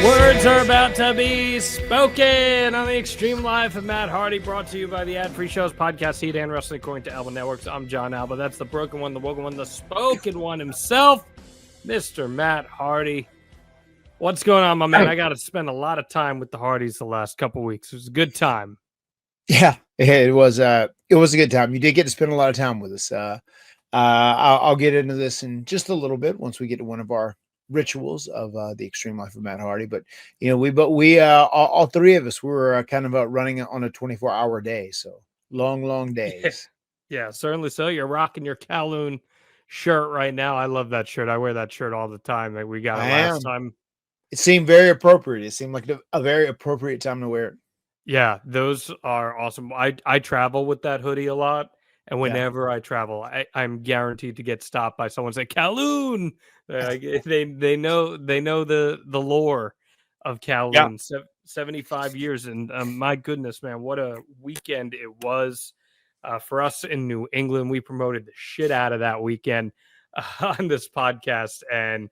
Words are about to be spoken on the Extreme Life of Matt Hardy, brought to you by the Ad Free Shows podcast, Heat and Wrestling according to Alba Networks. I'm John Alba. That's the broken one, the woken one, the spoken one himself, Mr. Matt Hardy. What's going on, my man? I got to spend a lot of time with the Hardys the last couple weeks. It was a good time. Yeah, it was a good time. You did get to spend a lot of time with us. I'll get into this in just a little bit once we get to one of our rituals of the Extreme Life of Matt Hardy. But we all three of us, we were kind of running on a 24-hour day, so long days. Yeah, certainly so. You're rocking your Kowloon shirt right now. I love that shirt. I wear that shirt all the time. Like we got it last time. It seemed very appropriate. It seemed like a very appropriate time to wear it. Yeah, those are awesome. I travel with that hoodie a lot, and whenever I travel, I'm guaranteed to get stopped by someone say Kowloon. They know the lore of Kowloon. 75 years, and my goodness, man, what a weekend it was for us in New England. We promoted the shit out of that weekend on this podcast, and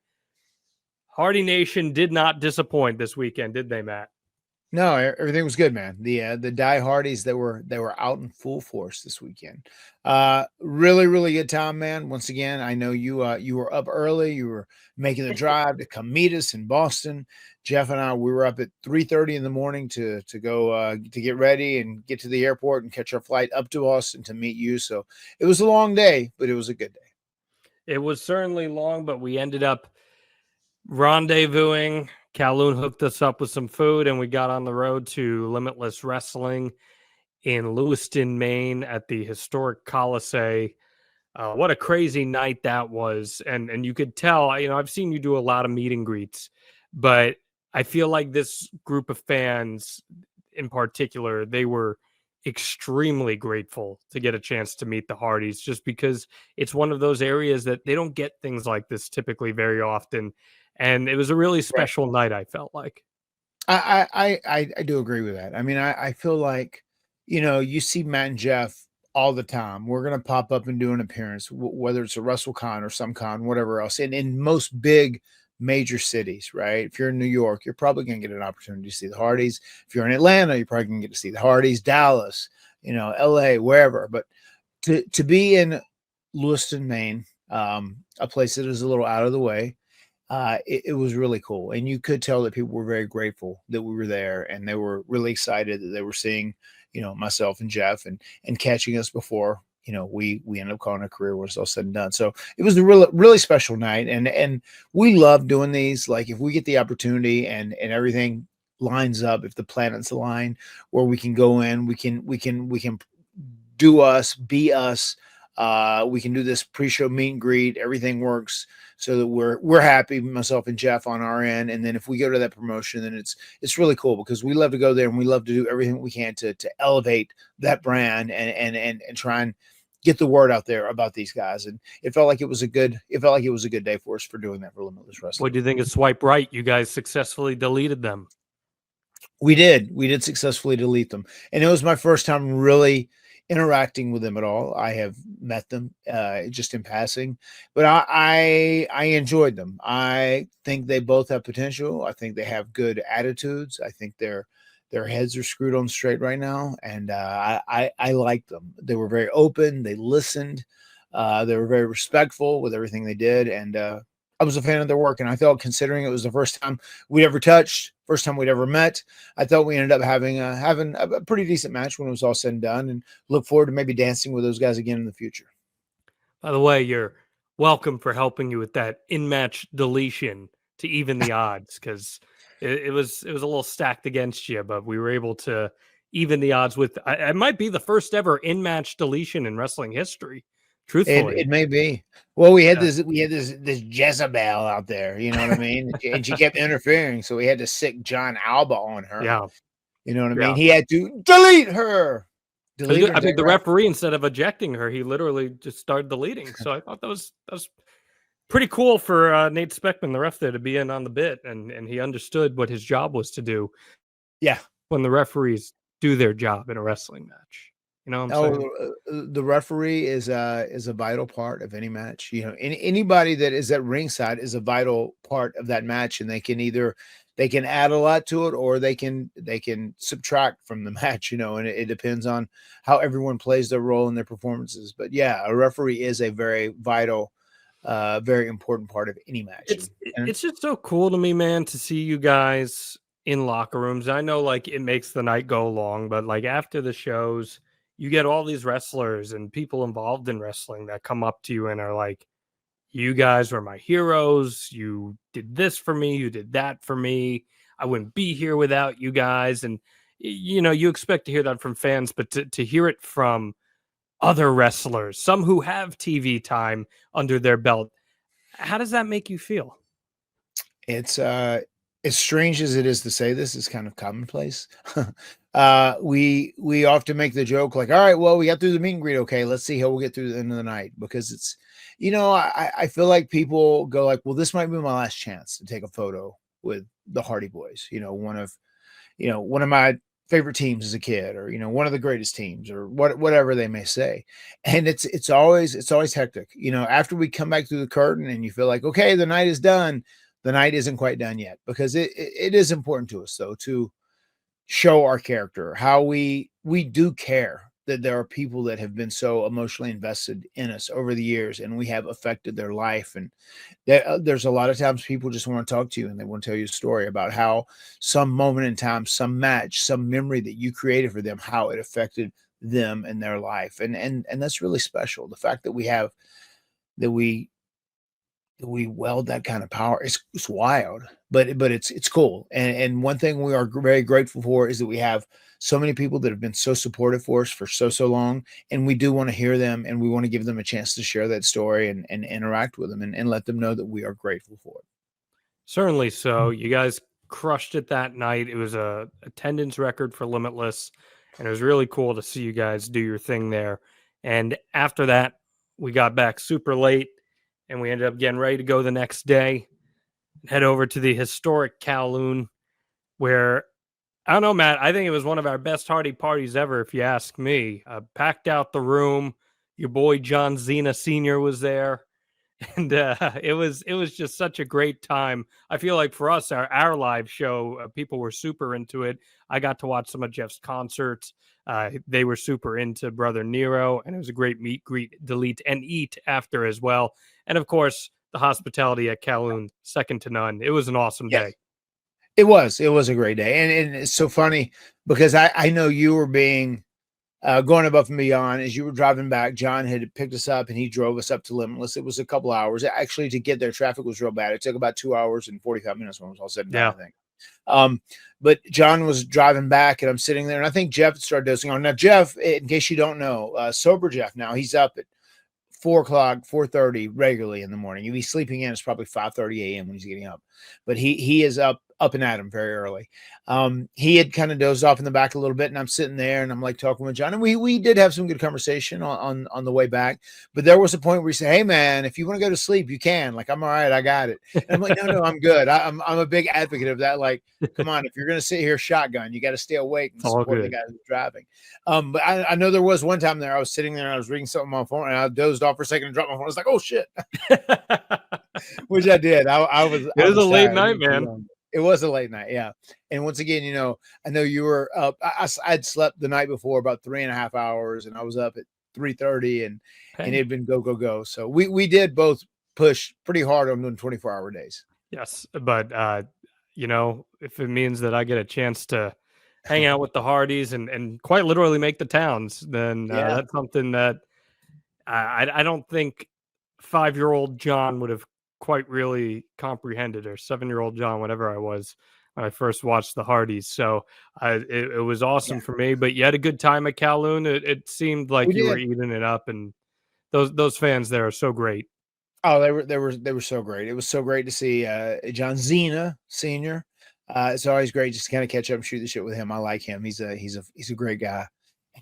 Hardy Nation did not disappoint this weekend, did they, Matt? No, everything was good, man. The Die Hardys, they were out in full force this weekend. Really good time, man. Once again, I know you were up early. You were making the drive to come meet us in Boston. Jeff and I, we were up at 3:30 in the morning to go to get ready and get to the airport and catch our flight up to Boston to meet you. So it was a long day, but it was a good day. It was certainly long, but we ended up rendezvousing. Kowloon hooked us up with some food, and we got on the road to Limitless Wrestling in Lewiston, Maine, at the historic Coliseum. What a crazy night that was, and you could tell. I've seen you do a lot of meet and greets, but I feel like this group of fans, in particular, they were extremely grateful to get a chance to meet the Hardys, just because it's one of those areas that they don't get things like this typically very often. And it was a really special night, I felt like. I do agree with that. I mean, I feel like, you see Matt and Jeff all the time. We're going to pop up and do an appearance, whether it's a WrestleCon or some con, whatever else. And in most big major cities, right? If you're in New York, you're probably going to get an opportunity to see the Hardys. If you're in Atlanta, you're probably going to get to see the Hardys. Dallas, LA, wherever. But to be in Lewiston, Maine, a place that is a little out of the way, it was really cool. And you could tell that people were very grateful that we were there, and they were really excited that they were seeing, myself and Jeff and catching us before, we ended up calling a career when it's all said and done. So it was a really special night. And we love doing these. Like, if we get the opportunity and everything lines up, if the planets align, where we can go in, we can do us, be us. We can do this pre-show meet and greet. Everything works so that we're happy, myself and Jeff, on our end. And then if we go to that promotion, then it's really cool, because we love to go there and we love to do everything we can to elevate that brand and try and get the word out there about these guys. And it felt like it was a good day for us for doing that for Limitless Wrestling. What do you think of Swipe Right? You guys successfully deleted them. We did successfully delete them, and it was my first time really interacting with them at all. I have met them just in passing, but I enjoyed them. I think they both have potential. I think they have good attitudes. I think their heads are screwed on straight right now, and I like them. They were very open. They listened. They were very respectful with everything they did, and I was a fan of their work. And I felt, considering it was the first time we'd ever touched, first time we'd ever met, I thought we ended up having a pretty decent match when it was all said and done, and look forward to maybe dancing with those guys again in the future. By the way, you're welcome for helping you with that in-match deletion to even the odds, because it was a little stacked against you, but we were able to even the odds with. It might be the first ever in-match deletion in wrestling history. Truthfully, it may be. Well, we had this Jezebel out there, you know what I mean? And she kept interfering, so we had to sick John Alba on her. Yeah, you know what I mean? He had to delete her. I think the referee, instead of ejecting her, he literally just started deleting. So I thought that was pretty cool for Nate Speckman, the ref, there, to be in on the bit, and he understood what his job was to do. Yeah, when the referees do their job in a wrestling match. You know what I'm Oh, saying? the referee is a vital part of any match. You know, anybody that is at ringside is a vital part of that match, and they can add a lot to it, or they can subtract from the match. You know, and it depends on how everyone plays their role in their performances. But yeah, a referee is a very vital, very important part of any match. And It's just so cool to me, man, to see you guys in locker rooms. I know like it makes the night go long, but like after the shows, you get all these wrestlers and people involved in wrestling that come up to you and are like, "You guys were my heroes. You did this for me, you did that for me. I wouldn't be here without you guys." And you know, you expect to hear that from fans, but to hear it from other wrestlers, some who have TV time under their belt, how does that make you feel? it's as strange as it is to say this, is kind of commonplace. We often make the joke like, all right, well, we got through the meet and greet. Okay, let's see how we'll get through the end of the night, because it's, you know, I feel like people go like, well, this might be my last chance to take a photo with the Hardy Boys. One of my favorite teams as a kid, or one of the greatest teams, or whatever they may say. And it's always hectic. After we come back through the curtain and you feel like, okay, the night is done, the night isn't quite done yet, because it is important to us, though, to show our character, how we do care that there are people that have been so emotionally invested in us over the years, and we have affected their life. And there's a lot of times people just want to talk to you, and they want to tell you a story about how some moment in time, some match, some memory that you created for them, how it affected them and their life. And that's really special. The fact that we weld that kind of power, it's wild, but it's cool. And one thing we are very grateful for is that we have so many people that have been so supportive for us for so long, and we do want to hear them, and we want to give them a chance to share that story and interact with them, and let them know that we are grateful for it. Certainly so. You guys crushed it that night. It was a attendance record for Limitless, and it was really cool to see you guys do your thing there. And after that, we got back super late, and we ended up getting ready to go the next day, head over to the historic Kowloon, where I don't know, Matt. I think it was one of our best Hardy parties ever, if you ask me. Packed out the room. Your boy John Cena Sr. was there, and it was just such a great time. I feel like for us, our live show, people were super into it. I got to watch some of Jeff's concerts. They were super into Brother Nero, and it was a great meet, greet, delete, and eat after as well. And of course, the hospitality at Kowloon, second to none. It was an awesome Yes. day. It was a great day. And it's so funny because I know you were going above and beyond. As you were driving back, John had picked us up and he drove us up to Limitless. It was a couple hours. Actually, to get there, traffic was real bad. It took about 2 hours and 45 minutes when it was all said and done, Yeah. I think. But John was driving back, and I'm sitting there, and I think Jeff started dozing on. Now, Jeff, in case you don't know, sober Jeff now, he's up at 4 o'clock, 4:30 regularly in the morning. If he's sleeping in, it's probably 5:30 a.m. when he's getting up. But he is up and at him very early. He had kind of dozed off in the back a little bit, and I'm sitting there and I'm like talking with John, and we did have some good conversation on the way back. But there was a point where he said, "Hey man, if you want to go to sleep, you can. Like, I'm all right, I got it." And I'm like, "No, I'm good. I'm a big advocate of that. Like, come on, if you're gonna sit here shotgun, you got to stay awake and It's all support the good. guy who's driving." But I know there was one time there I was sitting there and I was reading something on my phone, and I dozed off for a second and dropped my phone. I was like, "Oh shit," which I did. I was It I was a was late tired. night, man. It was a late night, yeah. And once again, I know you were up. I'd slept the night before about 3.5 hours, and I was up at 3:30, and Hey, it had been go go go. So we did both push pretty hard on doing 24-hour days. yes, but if it means that I get a chance to hang out with the Hardys and quite literally make the towns, then Yeah, that's something that I don't think 5-year-old John would have quite really comprehended, or 7-year-old John, whatever I was when I first watched the Hardys. So it was yeah, awesome for me. But you had a good time at Kowloon. It seemed we like you were did. eating it up, and those fans there are so great. Oh, they were so great. It was so great to see John Cena Sr. It's always great just to kind of catch up and shoot the shit with him. I like him. He's a great guy.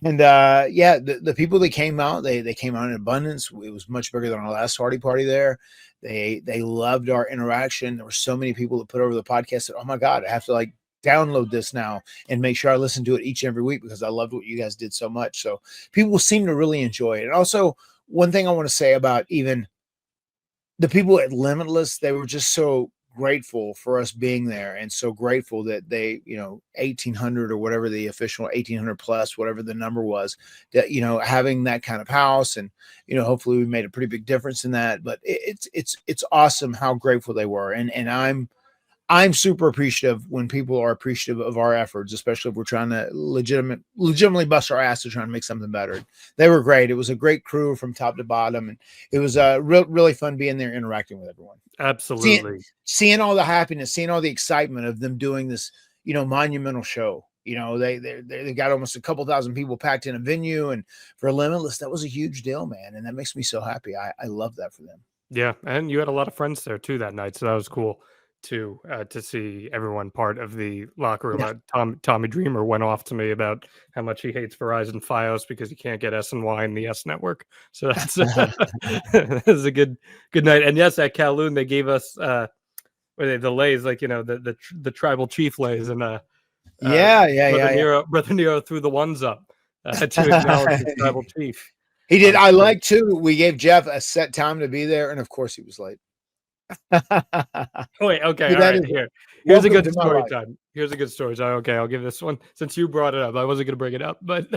And yeah, the people that came out, they came out in abundance. It was much bigger than our last Hardy party there. They loved our interaction. There were so many people that put over the podcast that, oh my God, I have to like download this now and make sure I listen to it each and every week because I loved what you guys did so much. So people seem to really enjoy it. And also, one thing I want to say about even the people at Limitless, they were just so grateful for us being there and so grateful that they, 1,800 or whatever the official 1,800 plus, whatever the number was, that, having that kind of house and, hopefully we made a pretty big difference in that, but it's awesome how grateful they were. And I'm super appreciative when people are appreciative of our efforts, especially if we're trying to legitimately bust our ass to try and make something better. They were great. It was a great crew from top to bottom, and it was really fun being there, interacting with everyone. Absolutely. Seeing all the happiness, seeing all the excitement of them doing this, monumental show. They got almost a couple thousand people packed in a venue, and for Limitless, that was a huge deal, man. And that makes me so happy. I love that for them. Yeah, and you had a lot of friends there too that night, so that was cool to see everyone part of the locker room. Yeah. Tommy Dreamer went off to me about how much he hates Verizon Fios because he can't get SNY in the S network. So that's that was a good night. And yes, at Kowloon they gave us the lays, like the tribal chief lays, and Brother Nero threw the ones up to acknowledge the tribal chief. He did. I like too. We gave Jeff a set time to be there, and of course he was late. Wait, okay, all right. Here's a good story time. Here's a good story time. Okay, I'll give this one since you brought it up. I wasn't gonna bring it up, but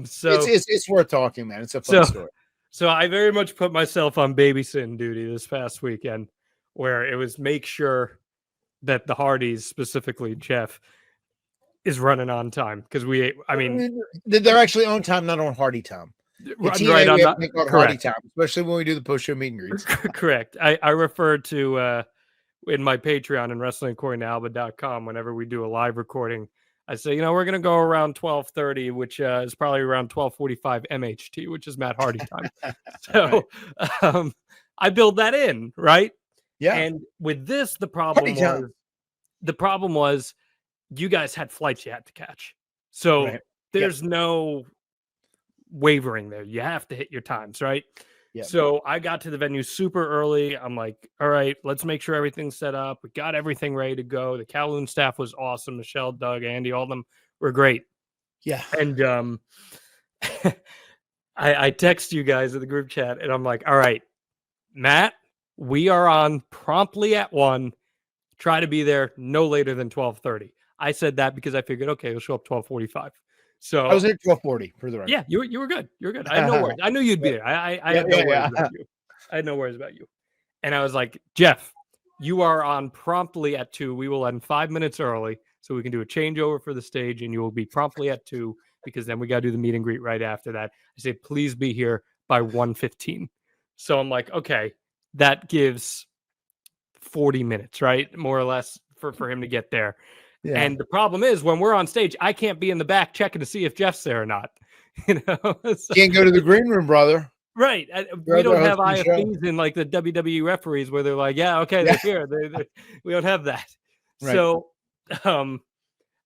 so it's worth talking, man. It's a fun story. So I very much put myself on babysitting duty this past weekend, where it was make sure that the Hardys, specifically Jeff, is running on time because they're actually on time, not on Hardy time. Right, I'm not correct. Time, especially when we do the post-show meet and greets. Correct. I referred to in my Patreon and WrestlingAccordingToAlba.com whenever we do a live recording. I say, we're going to go around 12:30, which is probably around 12:45 MHT, which is Matt Hardy time. So I build that in, right? Yeah. And with this, the problem was you guys had flights you had to catch. So there's no wavering there. You have to hit your times, right? Yeah. So I got to the venue super early. I'm like, all right, let's make sure everything's set up. We got everything ready to go. The Kowloon staff was awesome. Michelle, Doug, Andy, all of them were great. Yeah. And I text you guys in the group chat and I'm like, all right, Matt, we are on promptly at 1. Try to be there no later than 12:30. I said that because I figured, okay, we'll show up 12:45. So I was at 12:40 for the record. Yeah, you were good. You were good. I had no worries. I knew you'd be there. I had no worries about you. I had no worries about you. And I was like, Jeff, you are on promptly at 2. We will end 5 minutes early so we can do a changeover for the stage, and you will be promptly at 2 because then we got to do the meet and greet right after that. I say, please be here by 1:15. So I'm like, okay, that gives 40 minutes, right? More or less for him to get there. Yeah. And the problem is when we're on stage, I can't be in the back checking to see if Jeff's there or not. So, can't go to the green room, brother. Right. We don't have IFBs in like the WWE referees where they're like, yeah, okay, they're here. We don't have that. Right. So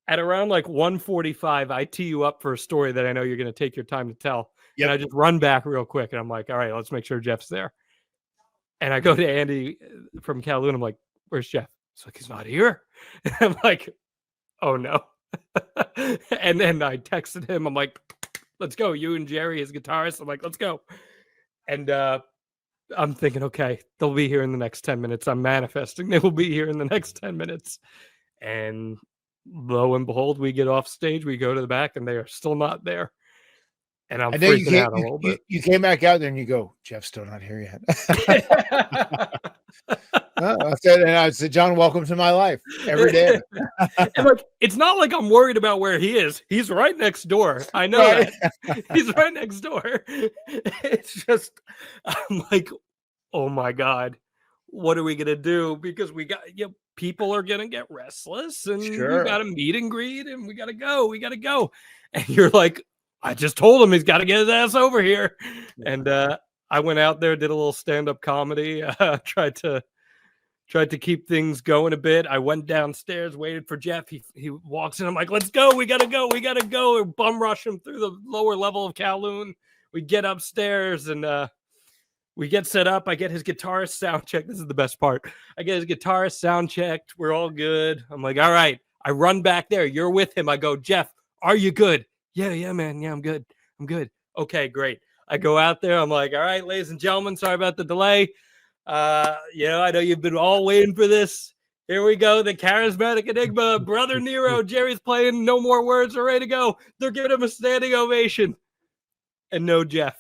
at around like 1:45, I tee you up for a story that I know you're going to take your time to tell. Yep. And I just run back real quick and I'm like, all right, let's make sure Jeff's there. And I go to Andy from Kowloon. I'm like, where's Jeff? He's like, he's not here. And I'm like, oh no. And then I texted him. I'm like, let's go. You and Jerry, his guitarist. I'm like, let's go. And I'm thinking, okay, they'll be here in the next 10 minutes. I'm manifesting they will be here in the next 10 minutes. And lo and behold, we get off stage. We go to the back and they are still not there. And I'm freaking out a little bit. You came back out there and you go, Jeff's still not here yet. I said, John, welcome to my life every day. And like, it's not like I'm worried about where he is. He's right next door. I know that. He's right next door. It's just, I'm like, oh my God, what are we going to do? Because we got, people are going to get restless and we got a meet and greet and we got to go. We got to go. And you're like, I just told him he's got to get his ass over here. And I went out there, did a little stand-up comedy, tried to keep things going a bit. I went downstairs, waited for Jeff. He walks in. I'm like, let's go. We got to go. We got to go. We bum rush him through the lower level of Kowloon. We get upstairs and we get set up. I get his guitarist sound checked. This is the best part. I get his guitarist sound checked. We're all good. I'm like, all right, I run back there. You're with him. I go, Jeff, are you good? Yeah, man. Yeah, I'm good. Okay, great. I go out there. I'm like, all right, ladies and gentlemen, sorry about the delay. I know you've been all waiting for this. Here we go. The charismatic enigma, Brother Nero. Jerry's playing. No more words. We're ready to go. They're giving him a standing ovation. And no Jeff.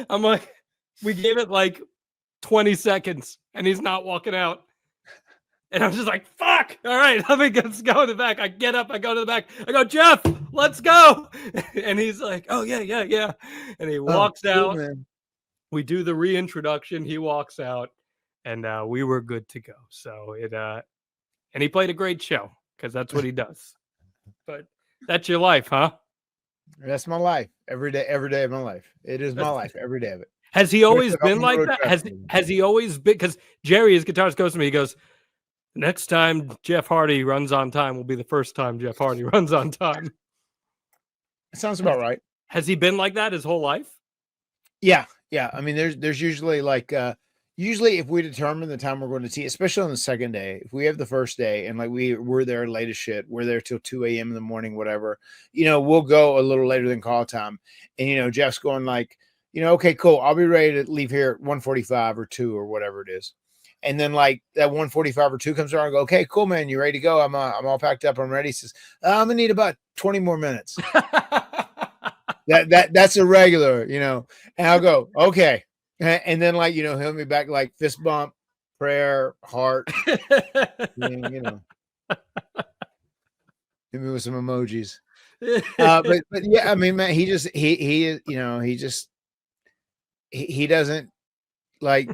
I'm like, we gave it like 20 seconds and he's not walking out. And I'm just like, fuck. All right, let's go in the back. I get up, I go to the back. I go, Jeff, let's go. And he's like, oh, yeah. And he walks out. Man. We do the reintroduction. He walks out and we were good to go. So and he played a great show because that's what he does. But that's your life, huh? That's my life. Every day of my life. It is my life. Every day of it. Has he always been like that? Has he always been? Because Jerry, his guitarist, goes to me. He goes, next time Jeff Hardy runs on time will be the first time Jeff Hardy runs on time. That sounds about right. Has he been like that his whole life? Yeah. I mean, there's usually like usually if we determine the time we're going to see, especially on the second day, if we have the first day and like we're there late as shit, we're there till 2 a.m. in the morning, whatever, we'll go a little later than call time. And Jeff's going like, okay, cool, I'll be ready to leave here at 1:45 or 2 or whatever it is. And then like that 1:45 or 2 comes around, I go, okay, cool, man, you ready to go? I'm all packed up, I'm ready. He says, I'm gonna need about 20 more minutes. That's a regular, and I'll go, okay. And then like, he'll be back like fist bump, prayer, heart, hit me with some emojis. But yeah, I mean, man, he doesn't like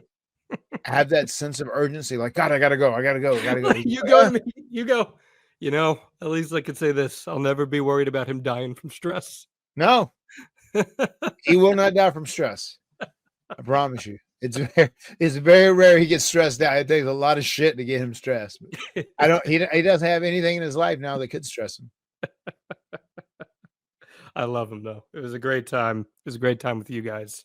have that sense of urgency. Like, God, I gotta go. You go to me. You go. At least I could say this. I'll never be worried about him dying from stress. No, he will not die from stress. I promise you. It's very rare he gets stressed out. It takes a lot of shit to get him stressed. He doesn't have anything in his life now that could stress him. I love him though. It was a great time. It was a great time with you guys.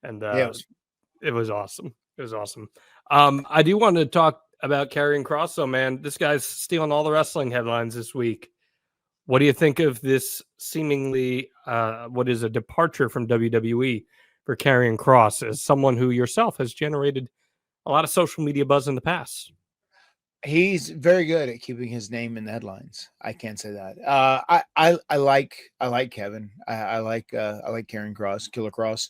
And it was awesome. It was awesome. I do want to talk about Karrion Kross though, man. This guy's stealing all the wrestling headlines this week. What do you think of this seemingly what is a departure from WWE for Karrion Kross as someone who yourself has generated a lot of social media buzz in the past? He's very good at keeping his name in the headlines. I can't say that. I like Kevin. I like Karrion Kross, Killer Kross.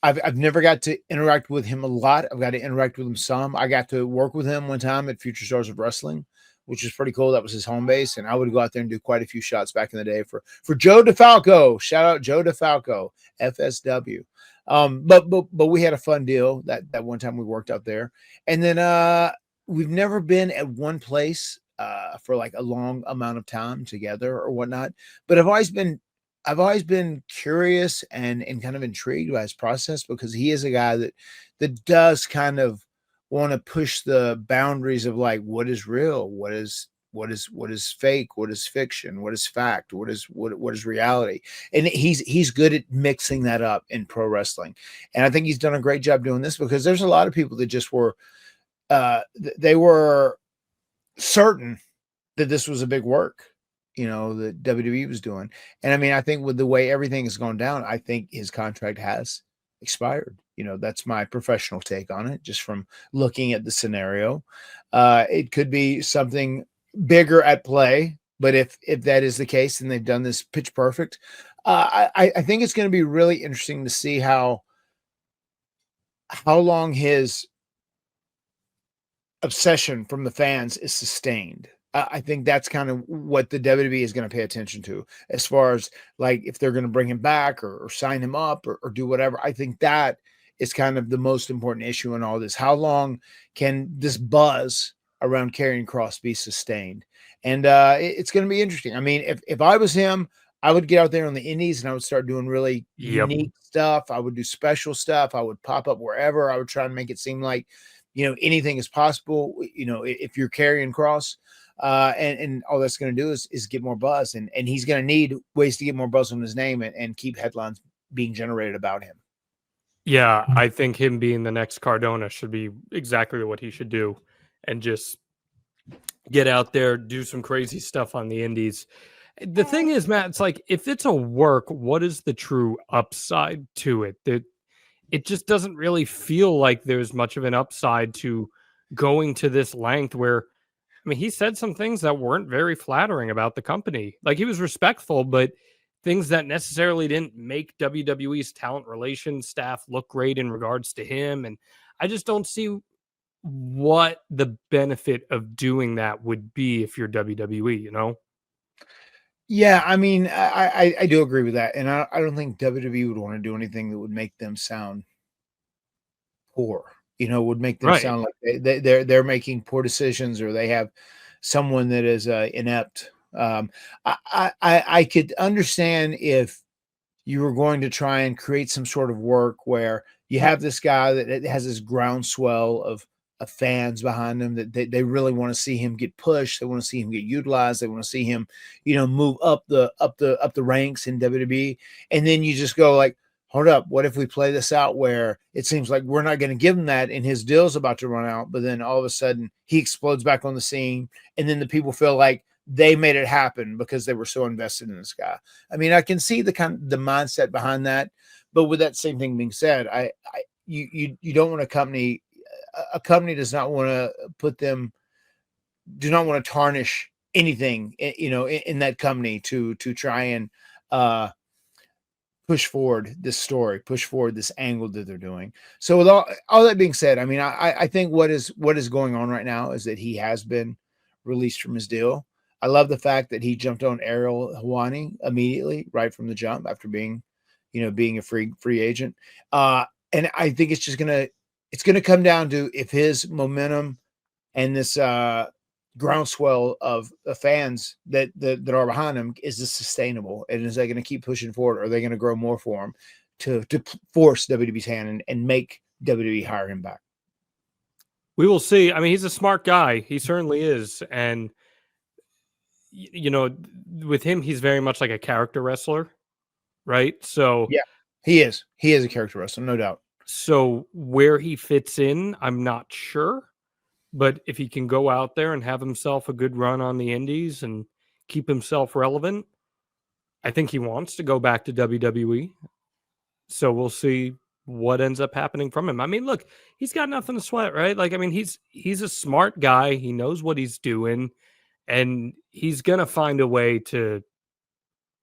I've never got to interact with him a lot. I've got to interact with him some. I got to work with him one time at Future Stars of Wrestling, which is pretty cool. That was his home base, and I would go out there and do quite a few shots back in the day for Joe DeFalco. Shout out Joe DeFalco, FSW. But we had a fun deal that one time we worked out there, and then we've never been at one place for like a long amount of time together or whatnot. But I've always been curious and kind of intrigued by his process, because he is a guy that does kind of want to push the boundaries of like what is real, what is fake, what is fiction, what is fact, what is reality. And he's good at mixing that up in pro wrestling. And I think he's done a great job doing this, because there's a lot of people that just were they were certain that this was a big work, that WWE was doing. And I mean, I think with the way everything has gone down, I think his contract has expired. That's my professional take on it, just from looking at the scenario. It could be something bigger at play, but if that is the case, then they've done this pitch perfect. I think it's going to be really interesting to see how long his obsession from the fans is sustained. I think that's kind of what the WWE is going to pay attention to, as far as like if they're going to bring him back or sign him up or do whatever. I think that is kind of the most important issue in all this. How long can this buzz around Karrion Kross be sustained? And it's going to be interesting. I mean, if I was him, I would get out there on the indies and I would start doing really unique stuff. I would do special stuff. I would pop up wherever. I would try to make it seem like, anything is possible. If you're Karrion Kross, and all that's going to do is get more buzz, and he's going to need ways to get more buzz on his name and keep headlines being generated about him. Yeah, I think him being the next Cardona should be exactly what he should do, and just get out there, do some crazy stuff on the indies. The thing is, Matt, it's like if it's a work, what is the true upside to it? It just doesn't really feel like there's much of an upside to going to this length where, I mean, he said some things that weren't very flattering about the company. Like, he was respectful, but things that necessarily didn't make WWE's talent relations staff look great in regards to him. And I just don't see what the benefit of doing that would be if you're WWE, you know? Yeah, I mean, I do agree with that, and I don't think WWE would want to do anything that would make them sound poor. You know, would make them Right. sound like they're making poor decisions, or they have someone that is inept. I could understand if you were going to try and create some sort of work where you have this guy that has this groundswell of fans behind him, that they really want to see him get pushed. They want to see him get utilized. They want to see him, move up the ranks in WWE. And then you just go like, hold up, what if we play this out where it seems like we're not going to give him that and his deal's about to run out, but then all of a sudden he explodes back on the scene, and then the people feel like they made it happen because they were so invested in this guy. I mean, I can see the mindset behind that, but with that same thing being said, you don't want a company does not want to do not want to tarnish anything, in that company to try and push forward this story, push forward this angle that they're doing. So with all that being said, I mean, I think what is going on right now is that he has been released from his deal. I love the fact that he jumped on Ariel Helwani immediately, right from the jump, after being a free agent. And I think it's gonna come down to if his momentum and this groundswell of fans that are behind him, is this sustainable, and is they going to keep pushing forward, or are they going to grow more for him to force WWE's hand and make WWE hire him back? We will see. I mean, he's a smart guy. He certainly is. And, with him, he's very much like a character wrestler, right? So, Yeah, he is a character wrestler, no doubt. so where he fits in, I'm not sure. But if he can go out there and have himself a good run on the indies and keep himself relevant, I think he wants to go back to WWE. So we'll see what ends up happening from him. I mean, look, he's got nothing to sweat, right? Like, I mean, he's a smart guy. He knows what he's doing, and he's gonna find a way to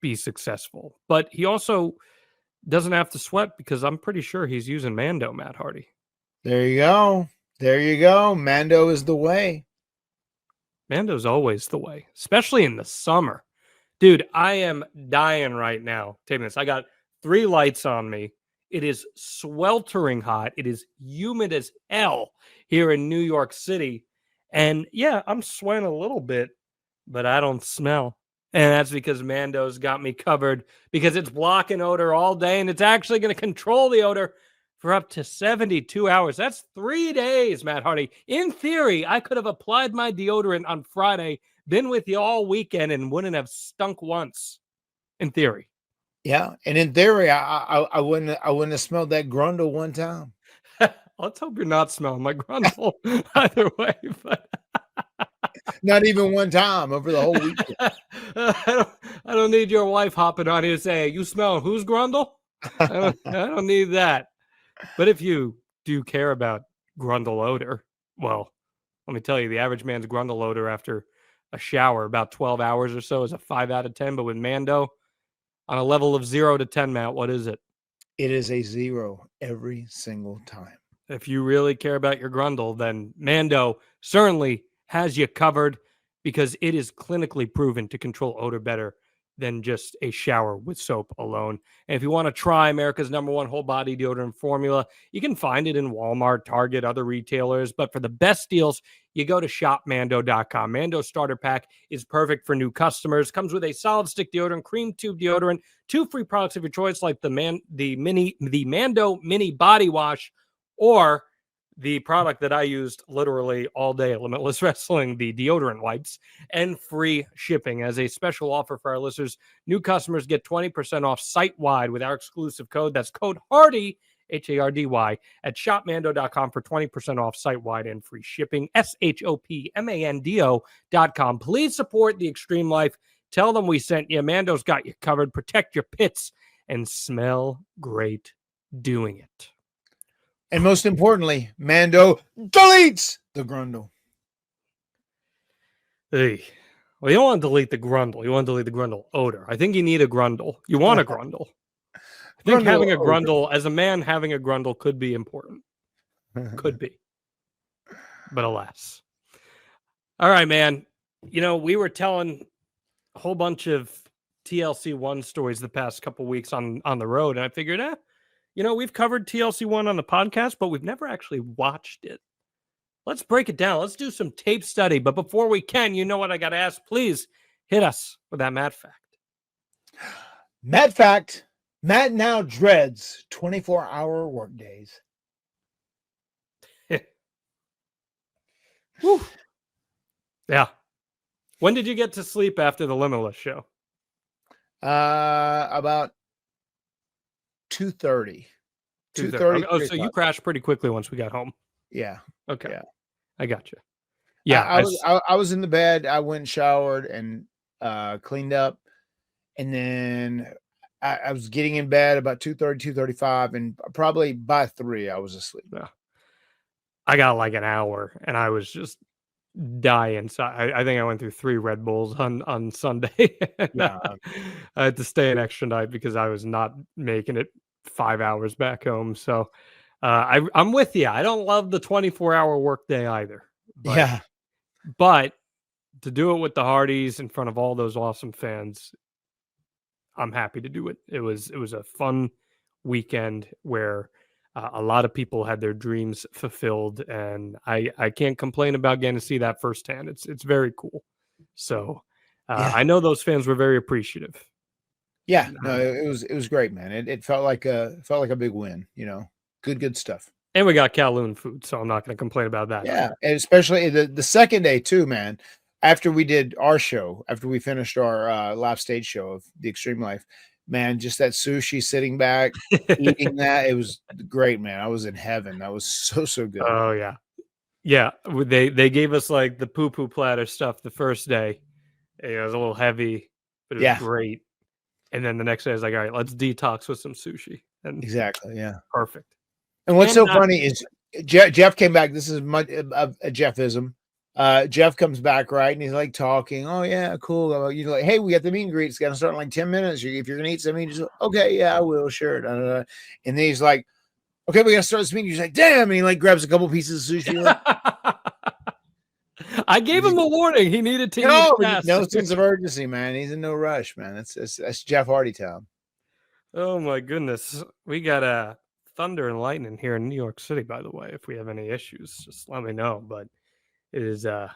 be successful. But he also doesn't have to sweat, because I'm pretty sure he's using Mando, Matt Hardy. There you go. There you go. Mando is the way. Mando's always the way, especially in the summer. Dude, I am dying right now. Taking this. I got 3 lights on me. It is sweltering hot. It is humid as hell here in New York City. And yeah, I'm sweating a little bit, but I don't smell. And that's because Mando's got me covered, because it's blocking odor all day, and it's actually going to control the odor for up to 72 hours. That's 3 days, Matt Hardy. In theory, I could have applied my deodorant on Friday, been with you all weekend, and wouldn't have stunk once. In theory. Yeah, and in theory, I wouldn't have smelled that grundle one time. Let's hope you're not smelling my grundle either way. But Not even one time over the whole weekend. I don't need your wife hopping on here saying, "You smell whose grundle?" I don't need that. But if you do care about grundle odor, well, let me tell you, the average man's grundle odor after a shower, about 12 hours or so, is a 5 out of 10. But with Mando, on a level of 0 to 10, Matt, what is it? It is a 0 every single time. If you really care about your grundle, then Mando certainly has you covered, because it is clinically proven to control odor better than just a shower with soap alone. And if you want to try America's #1 whole body deodorant formula, you can find it in Walmart, Target, other retailers. But for the best deals, you go to shopmando.com. Mando starter pack is perfect for new customers. Comes with a solid stick deodorant, cream tube deodorant, 2 free products of your choice, like the Mando mini body wash, or the product that I used literally all day at Limitless Wrestling, the deodorant wipes, and free shipping. As a special offer for our listeners, new customers get 20% off site-wide with our exclusive code. That's code HARDY HARDY, at shopmando.com for 20% off site-wide and free shipping. SHOPMANDO.com. Please support the Extreme Life. Tell them we sent you. Mando's got you covered. Protect your pits and smell great doing it. And most importantly, Mando deletes the grundle. Hey. Well, you don't want to delete the grundle. You want to delete the grundle odor. I think you need a grundle. You want a grundle. I think having a grundle, as a man, having a grundle could be important. Could be. But alas. All right, man. You know, we were telling a whole bunch of TLC 1 stories the past couple weeks on the road, and I figured, you know, we've covered TLC 1 on the podcast, but we've never actually watched it. Let's break it down. Let's do some tape study. But before we can, you know what I got to ask? Please hit us with that Matt fact. Matt fact. Matt now dreads 24-hour work days. Yeah. When did you get to sleep after the Limitless show? About 2:30. 2:30. Oh, so you crashed pretty quickly once we got home. Yeah. Okay. Yeah. I got you. Yeah. I was in the bed. I went and showered and cleaned up. And then I was getting in bed about 2:30, 2:35. And probably by 3, I was asleep. Yeah. I got like an hour and I was just dying. So I think I went through 3 Red Bulls on Sunday. Yeah. I had to stay an extra night because I was not making it 5 hours back home. So I'm with you. I don't love the 24-hour workday either. But to do it with the Hardys in front of all those awesome fans, I'm happy to do it. It was a fun weekend where a lot of people had their dreams fulfilled, and I can't complain about getting to see that firsthand. It's very cool. So I know those fans were very appreciative. Yeah, no, it was great, man. It felt like a big win. You know, good stuff. And we got Kowloon food, so I'm not going to complain about that. Yeah, and especially the second day too, man. After we did our show, after we finished our live stage show of the Extreme Life, man, just that sushi sitting back, eating that, it was great, man. I was in heaven. That was so good. Oh yeah. Yeah. They gave us like the poo-poo platter stuff the first day. It was a little heavy, but it was great. And then the next day I was like, all right, let's detox with some sushi. And exactly. Yeah. Perfect. And what's so funny is Jeff came back. This is much a Jeffism. Jeff comes back, right? And he's like talking. Oh, yeah, cool. You're like, hey, we got the meet and greet. It's going to start in like 10 minutes. If you're going to eat something, just okay, yeah, I will. Sure. And then he's like, okay, we got to start this meeting. He's like, damn. And he like grabs a couple pieces of sushi. I gave him a warning. He needed to eat fast. No sense of urgency, man. He's in no rush, man. That's Jeff Hardy town. Oh, my goodness. We got thunder and lightning here in New York City, by the way. If we have any issues, just let me know. But it is New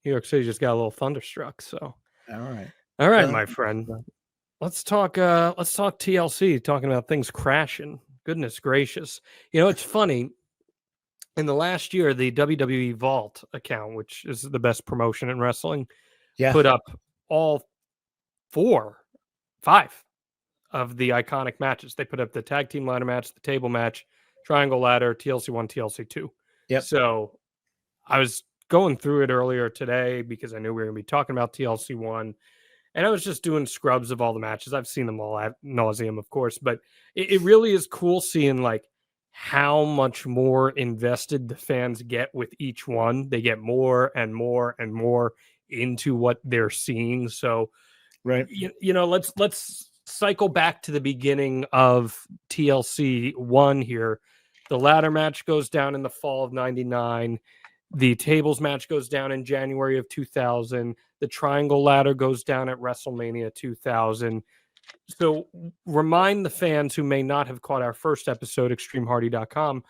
York City just got a little thunderstruck. So all right, my friend. Let's talk TLC, talking about things crashing. Goodness gracious. You know, it's funny. In the last year, the WWE Vault account, which is the best promotion in wrestling, put up all 5 of the iconic matches. They put up the tag team ladder match, the table match, triangle ladder, TLC 1, TLC 2. Yep. So I was going through it earlier today because I knew we were going to be talking about TLC 1. And I was just doing scrubs of all the matches. I've seen them all ad nauseum, of course. But it really is cool seeing like how much more invested the fans get with each one. They get more and more and more into what they're seeing. So, you know, let's cycle back to the beginning of TLC 1 here. The ladder match goes down in the fall of 99. The tables match goes down in January of 2000. The triangle ladder goes down at WrestleMania 2000. So remind the fans who may not have caught our first episode, extremehardy.com,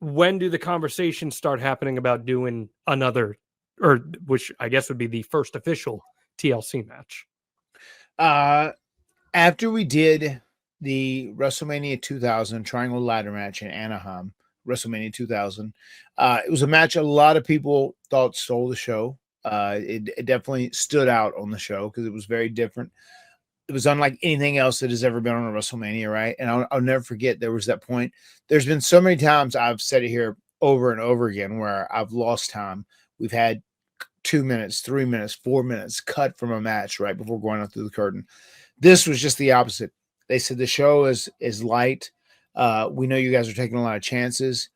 when do the conversations start happening about doing another, or which I guess would be the first official TLC match? After we did the WrestleMania 2000 triangle ladder match in Anaheim, WrestleMania 2000, it was a match a lot of people thought stole the show. It definitely stood out on the show because it was very different. it was unlike anything else that has ever been on a WrestleMania, right? And I'll never forget there was that point. There's been so many times I've said it here over and over again where I've lost time. We've had 2 minutes, 3 minutes, 4 minutes cut from a match right before going out through the curtain. This was just the opposite. They said the show is light. We know you guys are taking a lot of chances.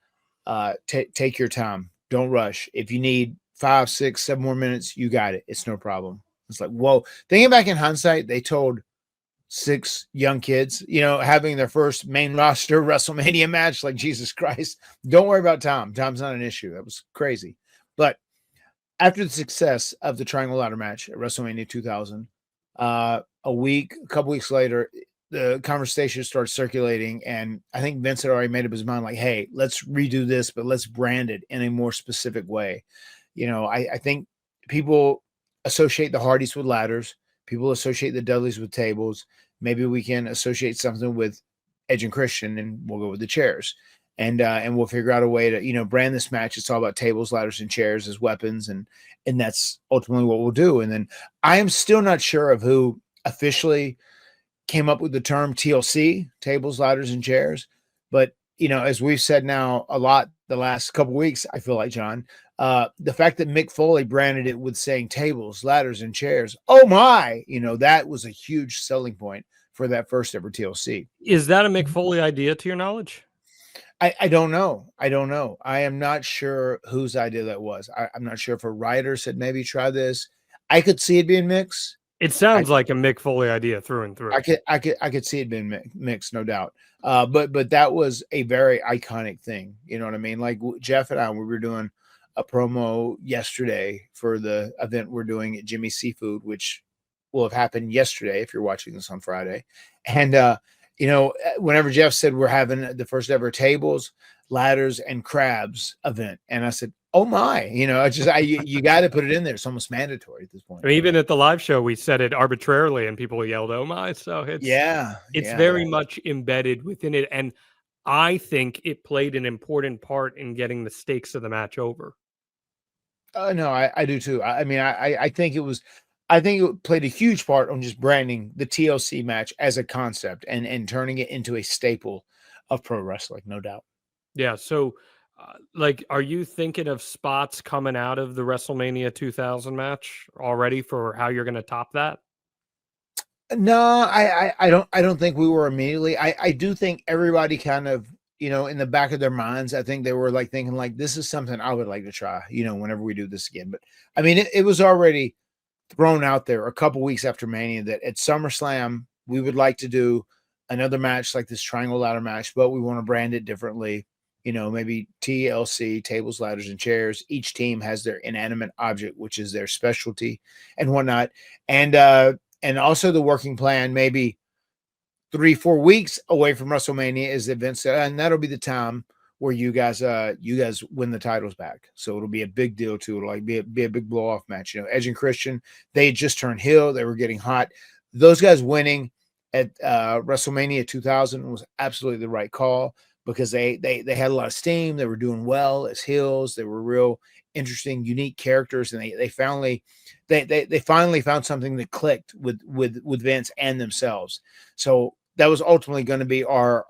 Take your time. Don't rush. If you need 5, 6, 7 more minutes, you got it. It's no problem. It's like, whoa. Thinking back in hindsight, they told 6 young kids, having their first main roster WrestleMania match, like, Jesus Christ, don't worry about time. Time's not an issue. That was crazy. But after the success of the Triangle Ladder match at WrestleMania 2000, a couple weeks later, the conversation started circulating, and I think Vince had already made up his mind, like, hey, let's redo this, but let's brand it in a more specific way. I think people associate the Hardys with ladders. People associate the Dudleys with tables. Maybe we can associate something with Edge and Christian, and we'll go with the chairs. And we'll figure out a way to, brand this match. It's all about tables, ladders, and chairs as weapons, and that's ultimately what we'll do. And then I am still not sure of who officially came up with the term TLC, tables, ladders, and chairs. But, as we've said now a lot the last couple of weeks, I feel like, John, the fact that Mick Foley branded it with saying tables, ladders, and chairs, oh my, that was a huge selling point for that first ever TLC. Is that a Mick Foley idea to your knowledge? I don't know. I am not sure whose idea that was. I'm not sure if a writer said maybe try this. I could see it being mixed. It sounds like a Mick Foley idea through and through. I could see it being mixed, no doubt. But that was a very iconic thing. You know what I mean? Like Jeff and I, we were doing a promo yesterday for the event we're doing at Jimmy's Seafood, which will have happened yesterday if you're watching this on Friday. And whenever Jeff said we're having the first ever tables, ladders, and crabs event, and I said, oh my, you got to put it in there. It's almost mandatory at this point. I mean, even at the live show, we said it arbitrarily and people yelled, oh my. So it's very much embedded within it. And I think it played an important part in getting the stakes of the match over. No, I do too. I think it played a huge part on just branding the TLC match as a concept and turning it into a staple of pro wrestling, no doubt. Yeah. So, are you thinking of spots coming out of the WrestleMania 2000 match already for how you're going to top that? No, I don't think we were immediately. I do think everybody kind of, in the back of their minds, I think they were like thinking like, this is something I would like to try, whenever we do this again. But I mean, it was already thrown out there a couple weeks after Mania that at SummerSlam, we would like to do another match like this Triangle Ladder match, but we want to brand it differently. Maybe TLC, tables, ladders, and chairs. Each team has their inanimate object, which is their specialty and whatnot. And also the working plan, maybe 3-4 weeks away from WrestleMania is the event, and that'll be the time where you guys win the titles back. So it'll be a big deal too. It'll be a big blow off match. Edge and Christian, they had just turned heel. They were getting hot. Those guys winning at WrestleMania 2000 was absolutely the right call because they had a lot of steam. They were doing well as heels. They were real interesting, unique characters, and they finally found something that clicked with Vince and themselves. So that was ultimately going to be our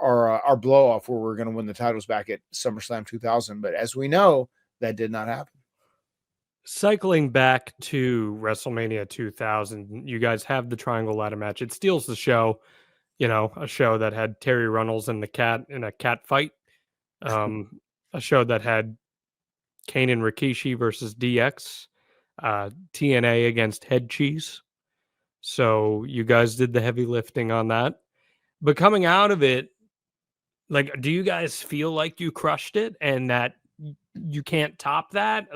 blow off where we're going to win the titles back at SummerSlam 2000. But as we know, that did not happen. Cycling back to WrestleMania 2000, you guys have the Triangle Ladder match. It steals the show, a show that had Terry Runnels and the cat in a cat fight, a show that had Kane and Rikishi versus DX, TNA against Head Cheese. So you guys did the heavy lifting on that. But coming out of it, do you guys feel like you crushed it and that you can't top that?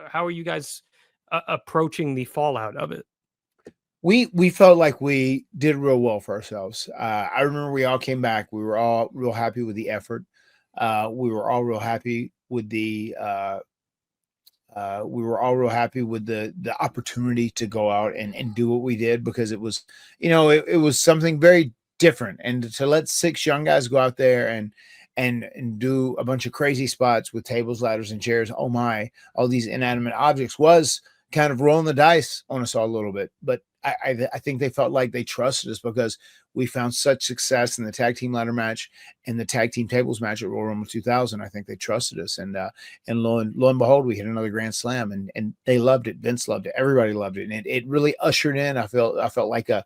How are you guys approaching the fallout of it? We felt like we did real well for ourselves. I remember we all came back. We were all real happy with the effort. We were all real happy with the opportunity to go out and do what we did because it was, it was something very different. And to let 6 young guys go out there and do a bunch of crazy spots with tables, ladders, and chairs, oh my, all these inanimate objects was kind of rolling the dice on us all a little bit. But I think they felt like they trusted us because we found such success in the tag team ladder match and the tag team tables match at Royal Rumble 2000. I think they trusted us, and lo and behold, we hit another Grand Slam, and they loved it. Vince loved it. Everybody loved it, and it really ushered in. I felt like a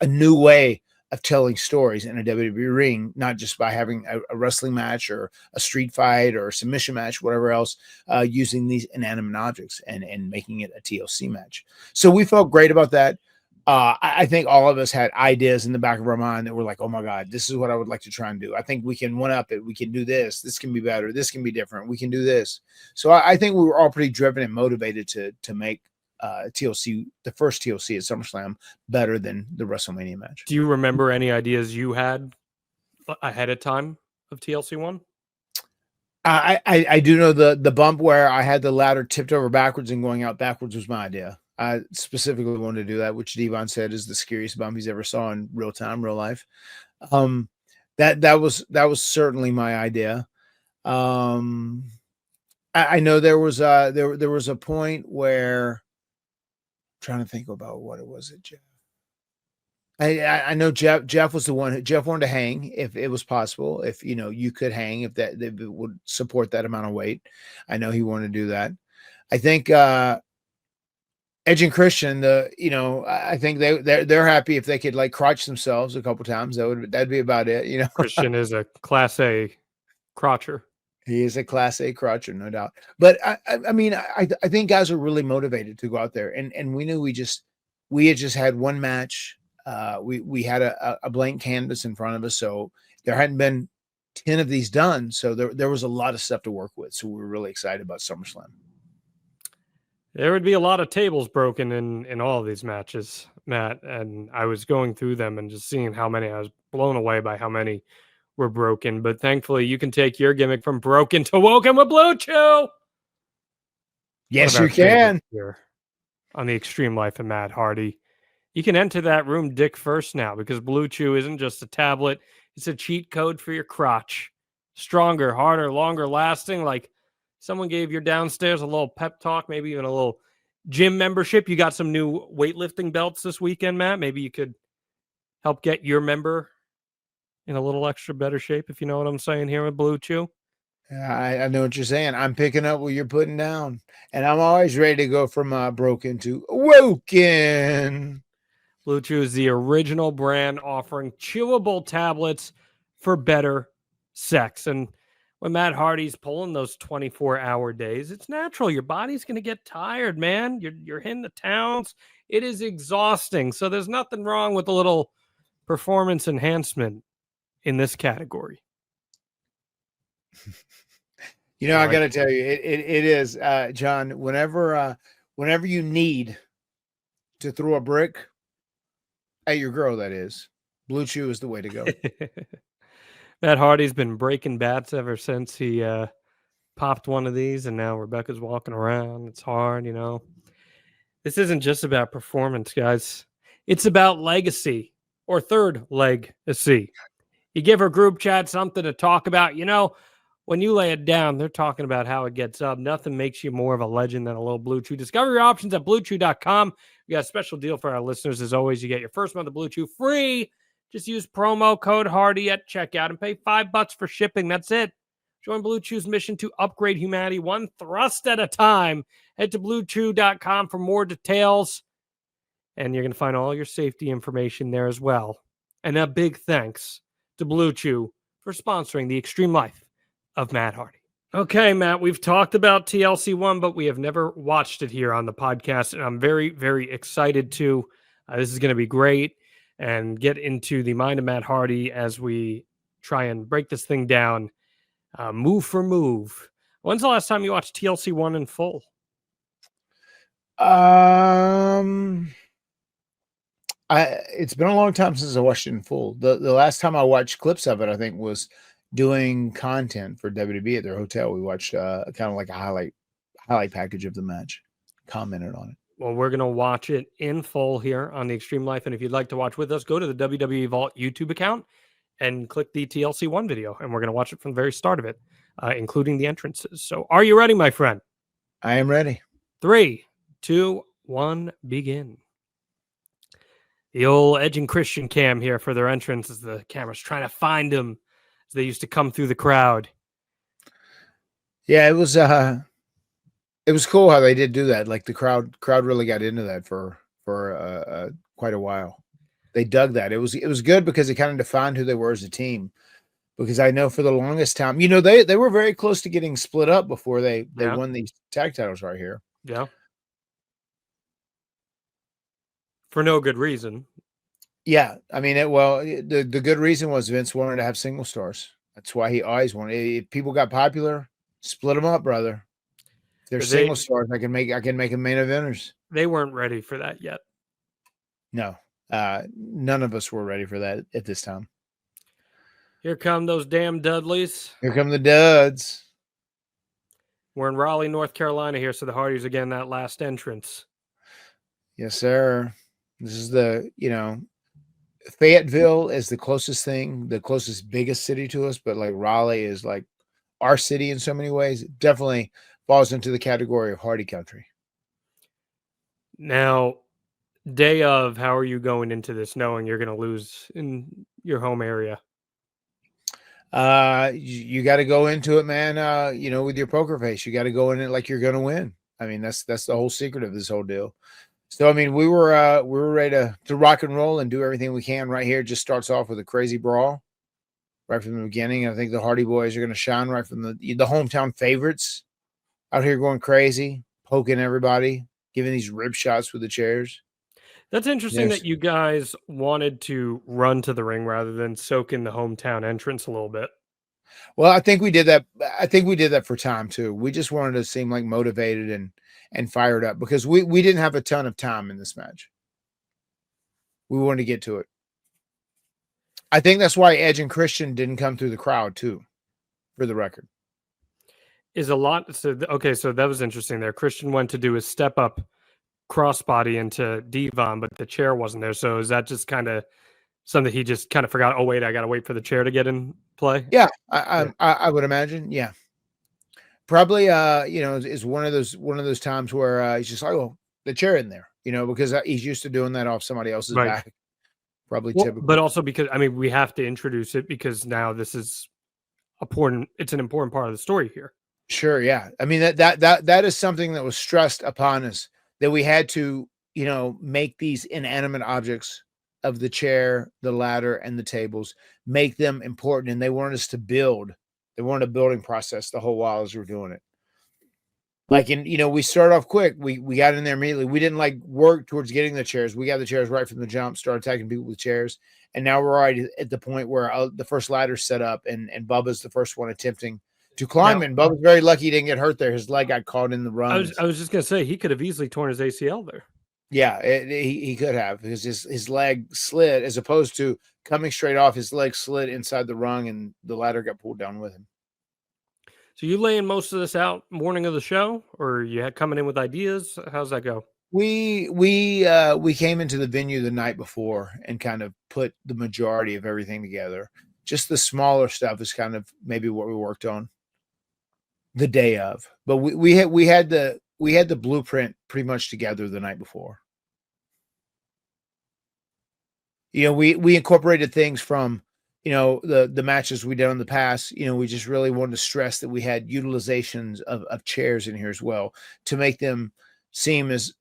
new way of telling stories in a WWE ring, not just by having a wrestling match or a street fight or a submission match, whatever else, using these inanimate objects and making it a TLC match. So we felt great about that. I think all of us had ideas in the back of our mind that were like, oh my God, this is what I would like to try and do. I think we can one up it. We can do this. This can be better. This can be different. We can do this. So I think we were all pretty driven and motivated to make TLC, the first TLC at SummerSlam, better than the WrestleMania match. Do you remember any ideas you had ahead of time of TLC 1? I do know the bump where I had the ladder tipped over backwards and going out backwards was my idea. I specifically wanted to do that, which Devon said is the scariest bump he's ever saw in real time, real life. That was certainly my idea. I know there was a point where, trying to think about what it was. Jeff. I know Jeff was the one. Jeff wanted to hang if it was possible. If you could hang, if that would support that amount of weight. I know he wanted to do that. I think Edge and Christian, I think they're happy if they could like crotch themselves a couple times. That'd be about it. Christian is a Class A crotcher. He is a Class A crotcher, no doubt. But I mean, I think guys are really motivated to go out there, and we knew we had just had one match. We had a blank canvas in front of us, so there hadn't been 10 of these done. So there was a lot of stuff to work with. So we were really excited about SummerSlam. There would be a lot of tables broken in all of these matches, Matt, and I was going through them and just seeing how many. I was blown away by how many were broken, but thankfully you can take your gimmick from broken to woken with Blue Chew. Yes, you can. Here on the Extreme Life of Matt Hardy. You can enter that room dick first now because Blue Chew isn't just a tablet. It's a cheat code for your crotch. Stronger, harder, longer lasting. Like someone gave your downstairs a little pep talk, maybe even a little gym membership. You got some new weightlifting belts this weekend, Matt. Maybe you could help get your member in a little extra better shape, if you know what I'm saying here with Blue Chew. I know what you're saying. I'm picking up what you're putting down, and I'm always ready to go from broken to woken. Blue Chew is the original brand offering chewable tablets for better sex. And when Matt Hardy's pulling those 24-hour days, it's natural. Your body's going to get tired, man. You're hitting the towns. It is exhausting. So there's nothing wrong with a little performance enhancement in this category. I got to tell you, it is, John, whenever you need to throw a brick at your girl, that is, Blue Chew is the way to go. Matt Hardy's been breaking bats ever since he popped one of these, and now Rebecca's walking around. It's hard, This isn't just about performance, guys. It's about legacy or third legacy. You give her group chat something to talk about. When you lay it down, they're talking about how it gets up. Nothing makes you more of a legend than a little Blue Chew. Discover your options at BlueChew.com. We got a special deal for our listeners. As always, you get your first month of Blue Chew free. Just use promo code Hardy at checkout and pay $5 for shipping. That's it. Join Blue Chew's mission to upgrade humanity one thrust at a time. Head to BlueChew.com for more details. And you're going to find all your safety information there as well. And a big thanks to Blue Chew for sponsoring the Extreme Life of Matt Hardy. Okay, Matt, we've talked about TLC 1, but we have never watched it here on the podcast, and I'm very, very excited to. This is going to be great, and get into the mind of Matt Hardy as we try and break this thing down move for move. When's the last time you watched TLC 1 in full? It's been a long time since I watched it in full. The last time I watched clips of it, I think, was doing content for WWE at their hotel. We watched kind of like a highlight package of the match, commented on it. Well, we're going to watch it in full here on the Extreme Life. And if you'd like to watch with us, go to the WWE Vault YouTube account and click the TLC 1 video. And we're going to watch it from the very start of it, including the entrances. So are you ready, my friend? I am ready. 3, 2, 1, begin. The old Edge and Christian cam here for their entrance as the camera's trying to find them as they used to come through the crowd. Yeah, it was cool how they did do that. Like the crowd really got into that for quite a while. They dug that. It was good because it kind of defined who they were as a team. Because I know for the longest time, they were very close to getting split up before they won these tag titles right here. Yeah. For no good reason. Yeah, I mean, the good reason was Vince wanted to have single stars. That's why he always wanted. If people got popular, split them up, brother. If they're single stars, I can make them main eventers. They weren't ready for that yet. No, none of us were ready for that at this time. Here come those damn Dudleys. Here come the Duds. We're in Raleigh, North Carolina here, so the Hardys are getting that last entrance. Yes, sir. This is Fayetteville is the closest thing, the closest biggest city to us, but like Raleigh is like our city in so many ways. It definitely falls into the category of Hardy country. Now, day of, how are you going into this knowing you're going to lose in your home area? You got to go into it, man. With your poker face, you got to go in it like you're going to win. I mean, that's the whole secret of this whole deal. So, I mean, we were ready to rock and roll and do everything we can right here. It just starts off with a crazy brawl right from the beginning. I think the Hardy Boys are going to shine right from the hometown favorites out here going crazy, poking everybody, giving these rib shots with the chairs. That's interesting that you guys wanted to run to the ring rather than soak in the hometown entrance a little bit. Well, I think we did that. I think we did that for time too. We just wanted to seem like motivated and fired up because we didn't have a ton of time in this match. We wanted to get to it. I think that's why Edge and Christian didn't come through the crowd too, for the record. So that was interesting there. Christian went to do his step up crossbody into Devon, but the chair wasn't there. So is that just kind of something he just kind of forgot? Oh, wait, I got to wait for the chair to get in play. Yeah, I would imagine. Yeah, probably. Is one of those times where he's just like, oh, the chair in there, because he's used to doing that off somebody else's back. Probably typical. But also because we have to introduce it because now this is important. It's an important part of the story here. Sure. Yeah. I mean, that is something that was stressed upon us, that we had to, make these inanimate objects of the chair, the ladder, and the tables, make them important. And they wanted us to build. They wanted a building process the whole while as we're doing it. Like, we started off quick. We got in there immediately. We didn't work towards getting the chairs. We got the chairs right from the jump, started attacking people with chairs. And now we're already at the point where the first ladder's set up and Bubba's the first one attempting to climb, and Bubba's very lucky he didn't get hurt there. His leg got caught in the rungs. I was just gonna say he could have easily torn his ACL there. Yeah, he could have, because his leg slid as opposed to coming straight off. His leg slid inside the rung, and the ladder got pulled down with him. So you laying most of this out morning of the show, or you had coming in with ideas? How's that go? We came into the venue the night before and kind of put the majority of everything together. Just the smaller stuff is kind of maybe what we worked on the day of, but we had the blueprint pretty much together the night before. We incorporated things from the matches we did in the past. We just really wanted to stress that we had utilizations of chairs in here as well to make them seem as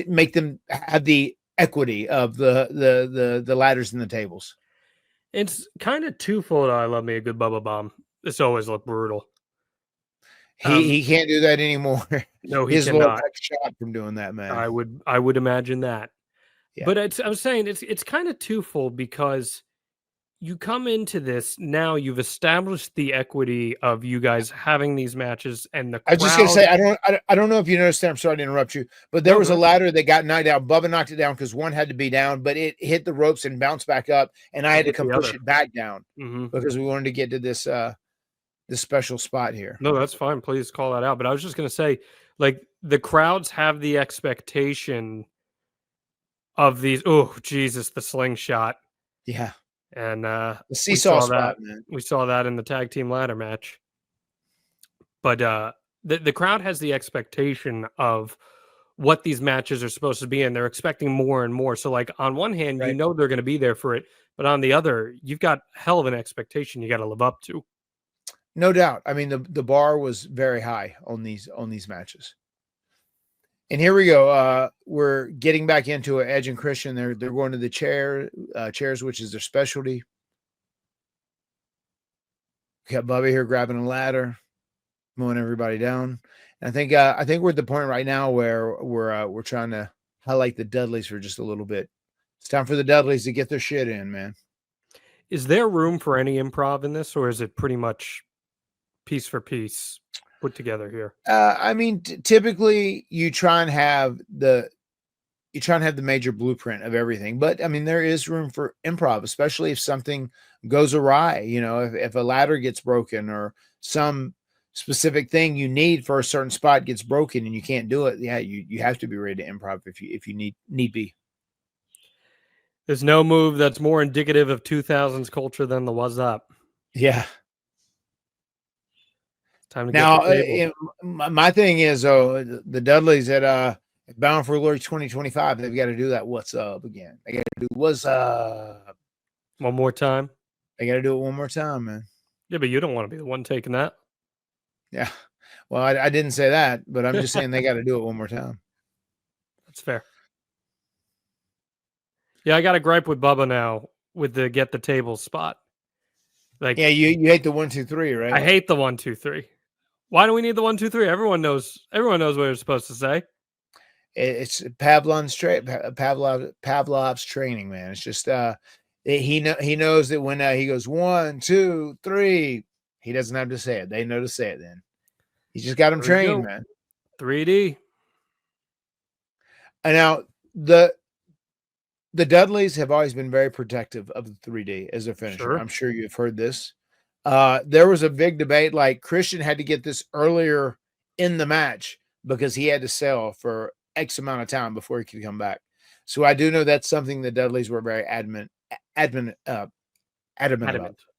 make them have the equity of the ladders and the tables. It's kind of twofold. I love me a good Bubba Bomb. This always looked brutal. He can't do that anymore. No, he His cannot. Shot from doing that, man. I would imagine that. Yeah. But I was saying it's kind of twofold, because you come into this now, you've established the equity of you guys having these matches, and the crowd. I was just gonna say, I don't know if you noticed that. I'm sorry to interrupt you, but there was a ladder that got knocked down. Bubba knocked it down because one had to be down, but it hit the ropes and bounced back up, and I had to come push it back down because we wanted to get to this special spot here. No, that's fine. Please call that out. But I was just gonna say, the crowds have the expectation of these. Oh, Jesus, the slingshot. Yeah. And the seesaw spot, man. We saw that in the tag team ladder match. But the crowd has the expectation of what these matches are supposed to be, and they're expecting more and more. So, like, on one hand, you Right. know they're going to be there for it, but on the other, you've got hell of an expectation you got to live up to. No doubt. I mean, the bar was very high on these matches. And here we go. We're getting back into it. Edge and Christian. They're going to the chairs, which is their specialty. We got Bubba here grabbing a ladder, mowing everybody down. And I think we're at the point right now where we're trying to highlight the Dudleys for just a little bit. It's time for the Dudleys to get their shit in, man. Is there room for any improv in this, or is it pretty much piece for piece put together here? I mean, typically you try and have the major blueprint of everything, but I mean, there is room for improv, especially if something goes awry. You know, if a ladder gets broken or some specific thing you need for a certain spot gets broken and you can't do it. Yeah, you have to be ready to improv if you need be. There's no move that's more indicative of 2000s culture than the "was up." Yeah. Time to Now, get the table. my thing is, the Dudleys at Bound for Glory 2025, they've got to do that "What's Up" again. They got to do "What's Up" One more time. They got to do it one more time, man. Yeah, but you don't want to be the one taking that. Yeah. Well, I didn't say that, but I'm just saying they got to do it one more time. That's fair. Yeah, I got a gripe with Bubba now with the get the table spot. Like, yeah, you hate the 1, 2, 3, right? I hate the 1, 2, 3. Why do we need the 1, 2, 3? Everyone knows what you're supposed to say. It's Pavlov's training, man. It's just he knows that when he goes 1, 2, 3, he doesn't have to say it. They know to say it then. He's just got them trained, man. 3D. And now the Dudleys have always been very protective of the 3D as their finisher. Sure. I'm sure you've heard this. There was a big debate, like Christian had to get this earlier in the match because he had to sell for X amount of time before he could come back. So I do know that's something the Dudleys were very adamant about.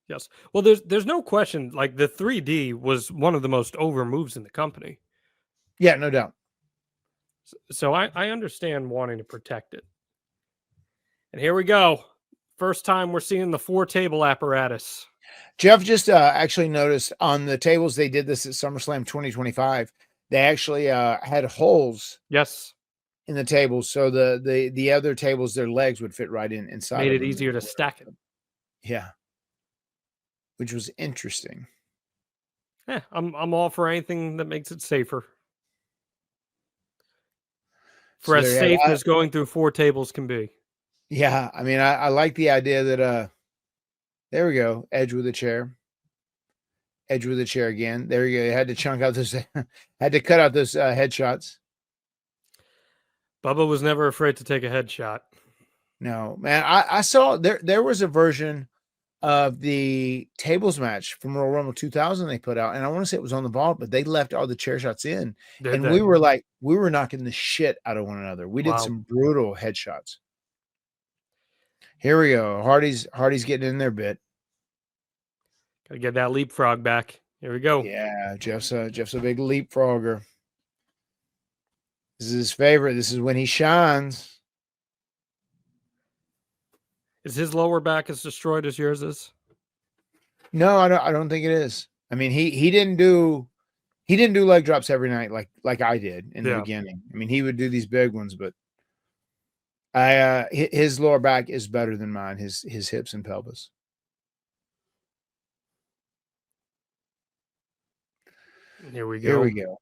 Yes. Well, there's no question. Like, the 3D was one of the most over moves in the company. Yeah, no doubt. So I understand wanting to protect it. And here we go. First time we're seeing the 4-table apparatus. Jeff just actually noticed on the tables they did this at SummerSlam 2025. They actually had holes. Yes. In the tables, so the other tables, their legs would fit right inside. Made it easier to stack it. Yeah, which was interesting. Yeah, I'm all for anything that makes it safer. For as safe as going through 4 tables can be. Yeah, I mean, I like the idea that there we go, Edge with a chair. Edge with a chair again. There you go. You had to chunk out those, had to cut out those headshots. Bubba was never afraid to take a headshot. No, man. I saw there was a version of the tables match from Royal Rumble 2000 they put out, and I want to say it was on the Vault, but they left all the chair shots in, and we were knocking the shit out of one another. We did some brutal headshots. Here we go. Hardy's getting in there a bit. Gotta get that leapfrog back. Here we go. Yeah, Jeff's a big leapfrogger. This is his favorite. This is when he shines. Is his lower back as destroyed as yours is? No, I don't think it is. I mean, he didn't do leg drops every night like I did in the beginning. I mean, he would do these big ones, but his lower back is better than mine, his hips and pelvis. Here we go. Here we go.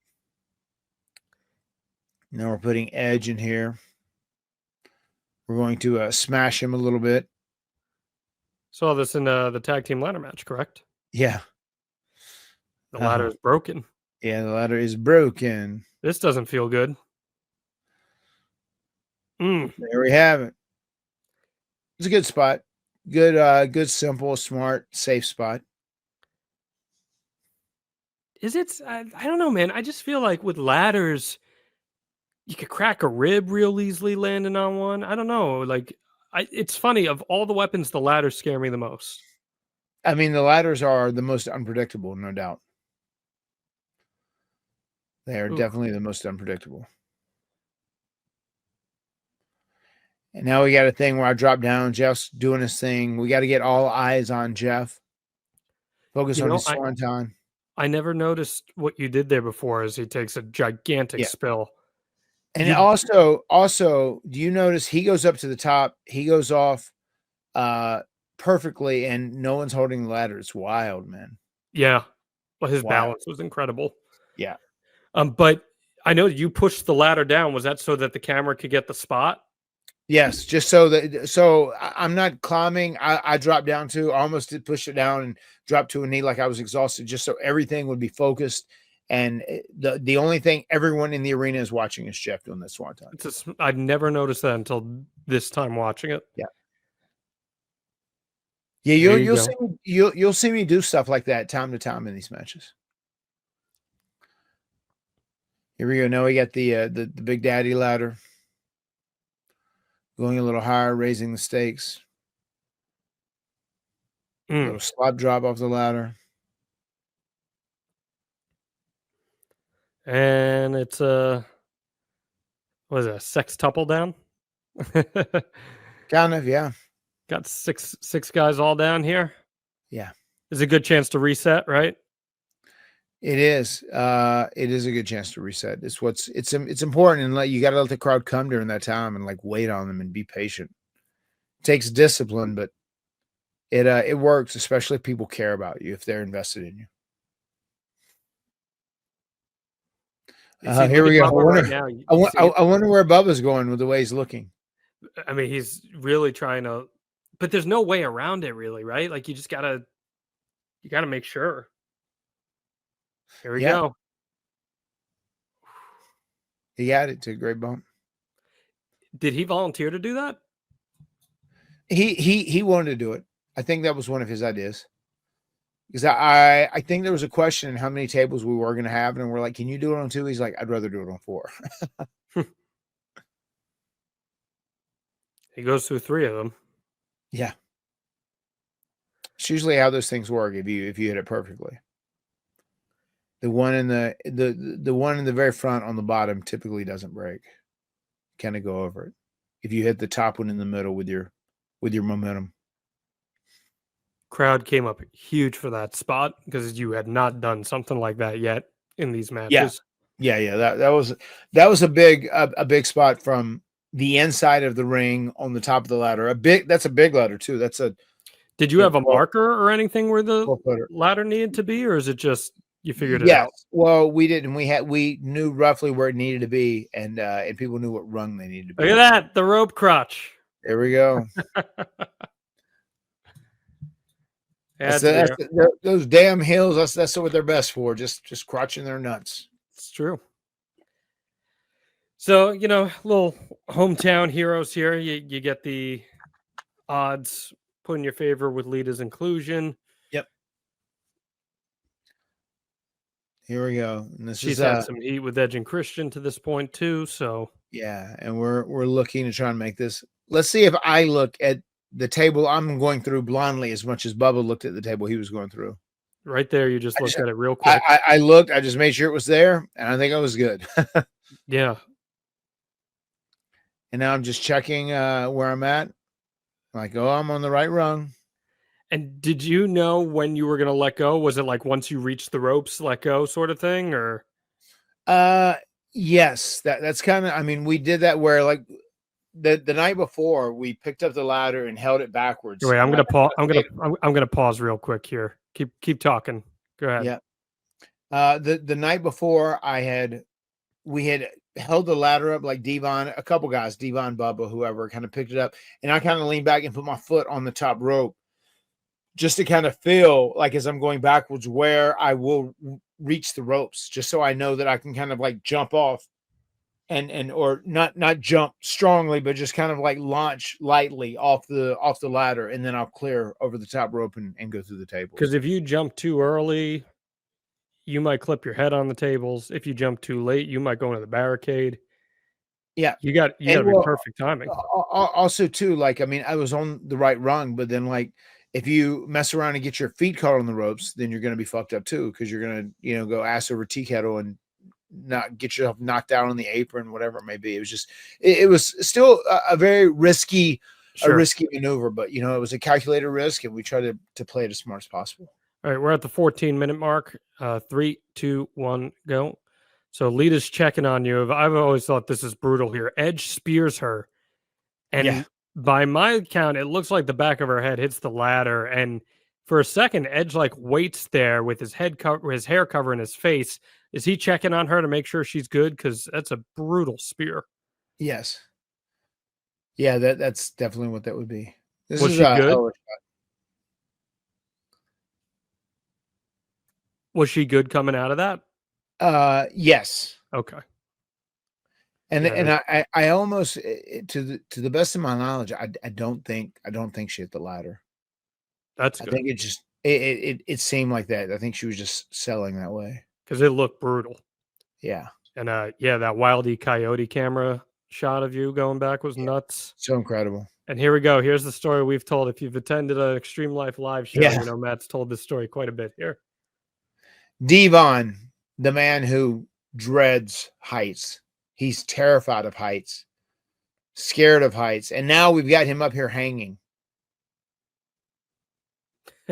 Now we're putting Edge in here. We're going to smash him a little bit. Saw this in the tag team ladder match, correct? Yeah. The ladder is broken. Yeah, the ladder is broken. This doesn't feel good. There we have it. It's a good spot. Good, simple, smart, safe spot. Is it? I don't know, man. I just feel like with ladders, you could crack a rib real easily landing on one. I don't know. Like, it's funny. Of all the weapons, the ladders scare me the most. I mean, the ladders are the most unpredictable, no doubt. They are definitely the most unpredictable. And now we got a thing where I drop down. Jeff's doing his thing. We got to get all eyes on Jeff. Focus on his swanton. I never noticed what you did there before as he takes a gigantic spill. And also, do you notice he goes up to the top? He goes off perfectly, and no one's holding the ladder. It's wild, man. Yeah. Well, his balance was incredible. Yeah. But I know you pushed the ladder down. Was that so that the camera could get the spot? Yes, just so I'm not climbing. I dropped down I almost did push it down and drop to a knee like I was exhausted, just so everything would be focused. And the only thing everyone in the arena is watching is Jeff doing that swanton. I'd never noticed that until this time watching it. Yeah. Yeah, you'll see me do stuff like that time to time in these matches. Here we go. Now we got the Big Daddy ladder. Going a little higher, raising the stakes. A little slop drop off the ladder. And it's what is it, a sextuple down? Kind of, yeah. Got six guys all down here. Yeah. It's a good chance to reset, right? It is. It is a good chance to reset. It's important, and you got to let the crowd come during that time and like wait on them and be patient. It takes discipline, but it works, especially if people care about you, if they're invested in you. Here we go. I wonder where Bubba's going with the way he's looking. I mean, he's really trying to, but there's no way around it, really, right? Like you gotta make sure. Here we go. He got it to a great bump. Did he volunteer to do that? He wanted to do it. I think that was one of his ideas. Because I think there was a question in how many tables we were going to have, and we're like, "Can you do it on 2?" He's like, "I'd rather do it on 4." He goes through 3 of them. Yeah, it's usually how those things work if you hit it perfectly. The one in the one in the very front on the bottom typically doesn't break. Kind of go over it. If you hit the top one in the middle with your momentum. Crowd came up huge for that spot because you had not done something like that yet in these matches. Yeah. That was a big spot from the inside of the ring on the top of the ladder. That's a big ladder too. Did you have a marker or anything where the ladder needed to be, or is it just you figured it out? Well, we didn't. We knew roughly where it needed to be, and people knew what rung they needed to be. Look at that, the rope crotch. There we go. Those damn hills. That's what they're best for. Just crotching their nuts. It's true. So little hometown heroes here. You get the odds put in your favor with Lita's inclusion. Yep. Here we go. And she's had some heat with Edge and Christian to this point too. So yeah, and we're looking to try and make this. Let's see if I look at the table I'm going through blindly as much as Bubba looked at the table he was going through. Right there, you just looked at it real quick. I looked. I just made sure it was there, and I think I was good. Yeah. And now I'm just checking where I'm at. I'm like, oh, I'm on the right rung. And did you know when you were going to let go? Was it like once you reached the ropes, let go sort of thing, or? Yes, that's kind of. I mean, we did that where like the night before we picked up the ladder and held it backwards. Wait, I'm gonna pause. I'm gonna pause real quick here. Keep talking. Go ahead. Yeah. The night before we had held the ladder up like Devon, a couple guys, Devon, Bubba, whoever, kind of picked it up, and I kind of leaned back and put my foot on the top rope just to kind of feel like as I'm going backwards where I will reach the ropes, just so I know that I can kind of like jump off and or not jump strongly, but just kind of like launch lightly off the ladder, and then I'll clear over the top rope and go through the table. Because if you jump too early, you might clip your head on the tables. If you jump too late, you might go into the barricade. Yeah, you got to be perfect timing. Also, too, like I mean, I was on the right rung, but then like if you mess around and get your feet caught on the ropes, then you're going to be fucked up too, because you're going to go ass over tea kettle and not get yourself knocked out on the apron, whatever it may be. It was just, it was still a very risky, risky maneuver, but it was a calculated risk, and we tried to play it as smart as possible. All right, we're at the 14-minute mark. 3, 2, 1, go. So Lita's checking on you. I've always thought this is brutal here. Edge spears her, and by my count, it looks like the back of her head hits the ladder. And for a second, Edge like waits there with his hair covering his face. Is he checking on her to make sure she's good? Because that's a brutal spear. Yes. Yeah, that's definitely what that would be. Was she good? Was she good coming out of that? Yes. Okay. And I almost, to the best of my knowledge, I don't think she hit the ladder. That's good. I think it seemed like that. I think she was just selling that way because it looked brutal. Yeah. And that Wile E. Coyote camera shot of you going back was nuts. So incredible. And here we go. Here's the story we've told. If you've attended an Extreme Life live show, Matt's told this story quite a bit here. Devon, the man who dreads heights. He's terrified of heights, scared of heights. And now we've got him up here hanging.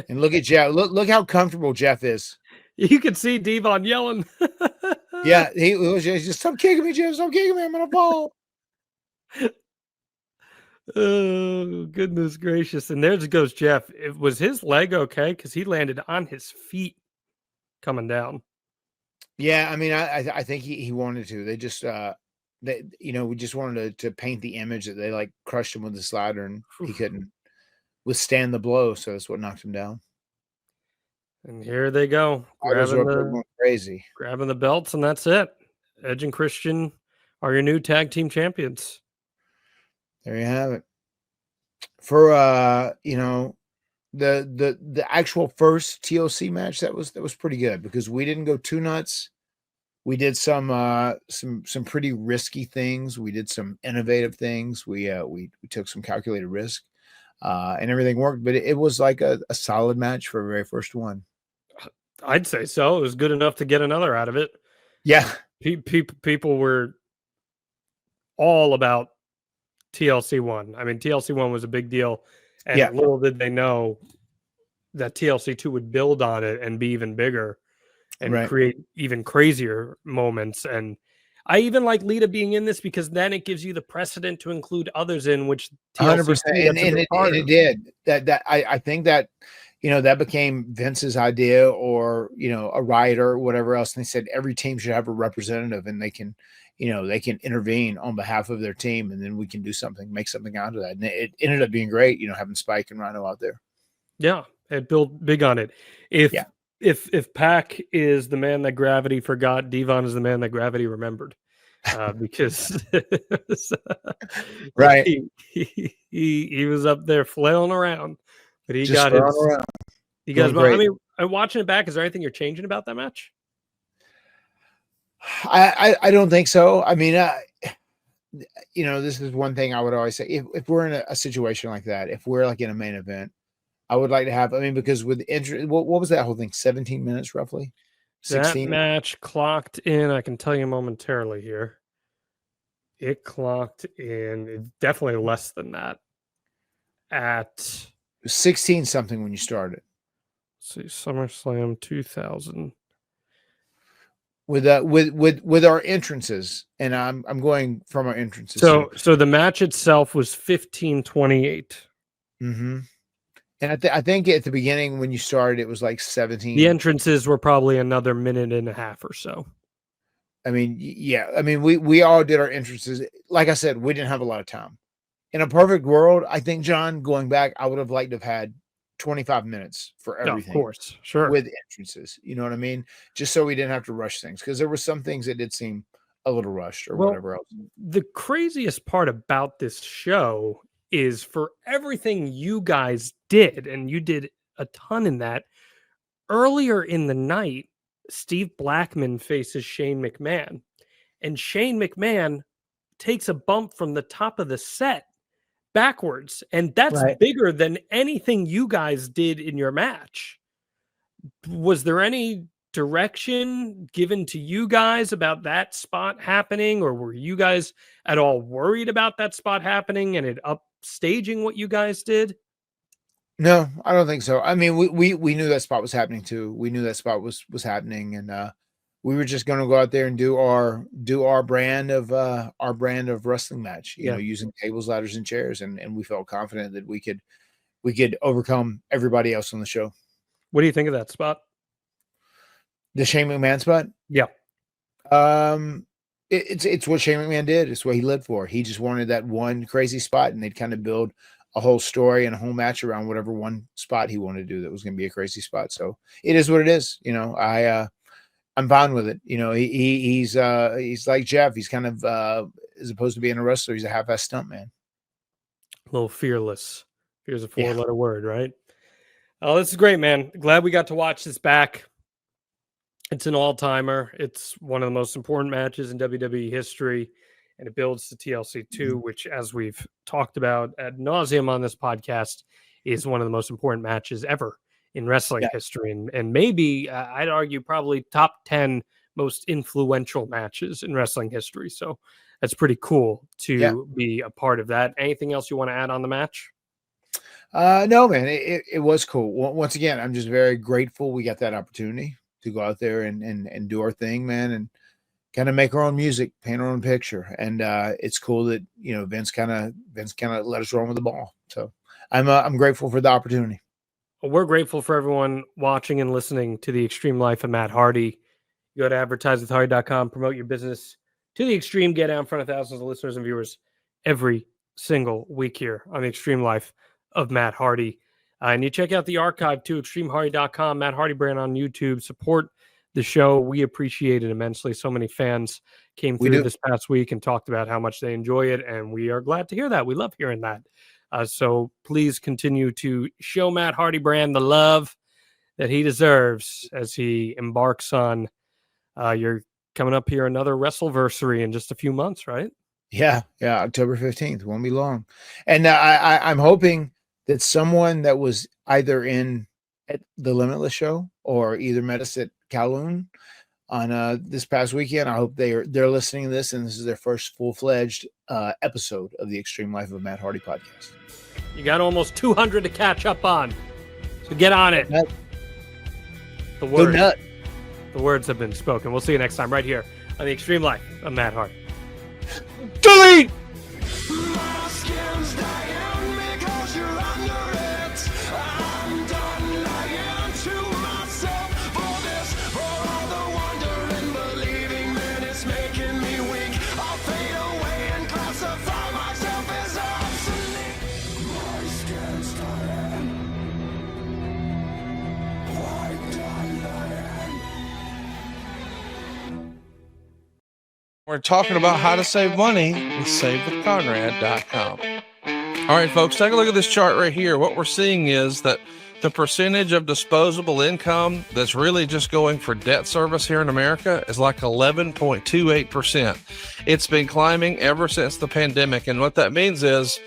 And look at Jeff. Look how comfortable Jeff is. You can see Devon yelling. Yeah, he was just, stop kicking me, Jeff. Stop kicking me. I'm going to fall. Oh, goodness gracious. And there goes Jeff. Was his leg okay? Because he landed on his feet coming down. Yeah, I mean, I think he wanted to. They just, we just wanted to paint the image that they like crushed him with the slider and he couldn't withstand the blow. So that's what knocked him down. And here they go. Crazy. Grabbing the belts, and that's it. Edge and Christian are your new tag team champions. There you have it. For the actual first TLC match, that was pretty good because we didn't go too nuts. We did some pretty risky things. We did some innovative things. We took some calculated risk, and everything worked. But it was like a solid match for a very first one. I'd say so. It was good enough to get another out of it. Yeah, people were all about TLC 1. I mean, TLC 1 was a big deal, and little did they know that TLC 2 would build on it and be even bigger and create even crazier moments. And I even like Lita being in this because then it gives you the precedent to include others in, which 100%, and it did. That I think that that became Vince's idea, or a writer or whatever else. And they said every team should have a representative, and they can intervene on behalf of their team, and then we can do something, make something out of that. And it ended up being great, having Spike and Rhino out there. Yeah, it built big on it. If Pac is the man that gravity forgot, Devon is the man that gravity remembered. Because he was up there flailing around, but he got his. You guys, I mean, watching it back, is there anything you're changing about that match? I don't think so. I mean, this is one thing I would always say. If we're in a situation like that, if we're like in a main event, I would like to have. I mean, because with what was that whole thing? 17 minutes roughly. 16? That match clocked in. I can tell you momentarily here. It clocked in definitely less than that. At 16 something when you started. Let's see, SummerSlam 2000. With our entrances, and I'm going from our entrances. So the match itself was 15:28. Mm-hmm. And I think at the beginning when you started, it was like 17. The entrances were probably another minute and a half or so. I mean, yeah. I mean, we all did our entrances. Like I said, we didn't have a lot of time. In a perfect world, I think, John, going back, I would have liked to have had 25 minutes for everything. Of course, sure. With entrances, you know what I mean? Just so we didn't have to rush things, because there were some things that did seem a little rushed or whatever else. The craziest part about this show is for everything you guys did, and you did a ton in that, earlier in the night, Steve Blackman faces Shane McMahon, and Shane McMahon takes a bump from the top of the set backwards, and that's bigger than anything you guys did in your match. Was there any direction given to you guys about that spot happening, or were you guys at all worried about that spot happening and it upstaging what you guys did? No, I don't think so. I mean, we knew that spot was happening too. We knew that spot was happening, and we were just going to go out there and do our brand of wrestling match. You know, using tables, ladders, and chairs, and we felt confident that we could overcome everybody else on the show. What do you think of that spot? The Shane McMahon spot? Yeah. It's what Shane McMahon did. It's what he lived for. He just wanted that one crazy spot, and they'd kind of build a whole story and a whole match around whatever one spot he wanted to do that was going to be a crazy spot. So it is what it is. You know, I'm fine with it. You know, he's like Jeff. He's kind of as opposed to being a wrestler, he's a half-ass stuntman. A little fearless. Fear's a four-letter word, right? Oh, this is great, man. Glad we got to watch this back. It's an all-timer. It's one of the most important matches in WWE history, and it builds to TLC 2, which, as we've talked about ad nauseum on this podcast, is one of the most important matches ever in wrestling history, and maybe I'd argue probably top 10 most influential matches in wrestling history. So that's pretty cool to be a part of that. Anything else you want to add on the match? No, man, it was cool. Once again, I'm just very grateful we got that opportunity to go out there and do our thing, man, and kind of make our own music, paint our own picture. And it's cool that, you know, Vince kind of let us run with the ball. So I'm grateful for the opportunity. Well, we're grateful for everyone watching and listening to The Extreme Life of Matt Hardy. You go to advertisewithhardy.com, promote your business to the extreme, get out in front of thousands of listeners and viewers every single week here on The Extreme Life of Matt Hardy. And you check out the archive too, extremehardy.com, Matt Hardy brand on YouTube. Support the show. We appreciate it immensely. So many fans came through this past week and talked about how much they enjoy it, and we are glad to hear that. We love hearing that. So please continue to show Matt Hardy brand the love that he deserves as he embarks on you're coming up here another Wrestleversary in just a few months, right? Yeah, October 15th. Won't be long. And I'm hoping that someone that was either at the Limitless show or either met us at Kowloon on this past weekend, I hope they're listening to this and this is their first full-fledged episode of the Extreme Life of Matt Hardy podcast. You got almost 200 to catch up on, so get on it. The words have been spoken. We'll see you next time right here on the Extreme Life of Matt Hardy. Delete! We're talking about how to save money with SaveWithConrad.com. All right, folks, take a look at this chart right here. What we're seeing is that the percentage of disposable income that's really just going for debt service here in America is like 11.28%. It's been climbing ever since the pandemic. And what that means is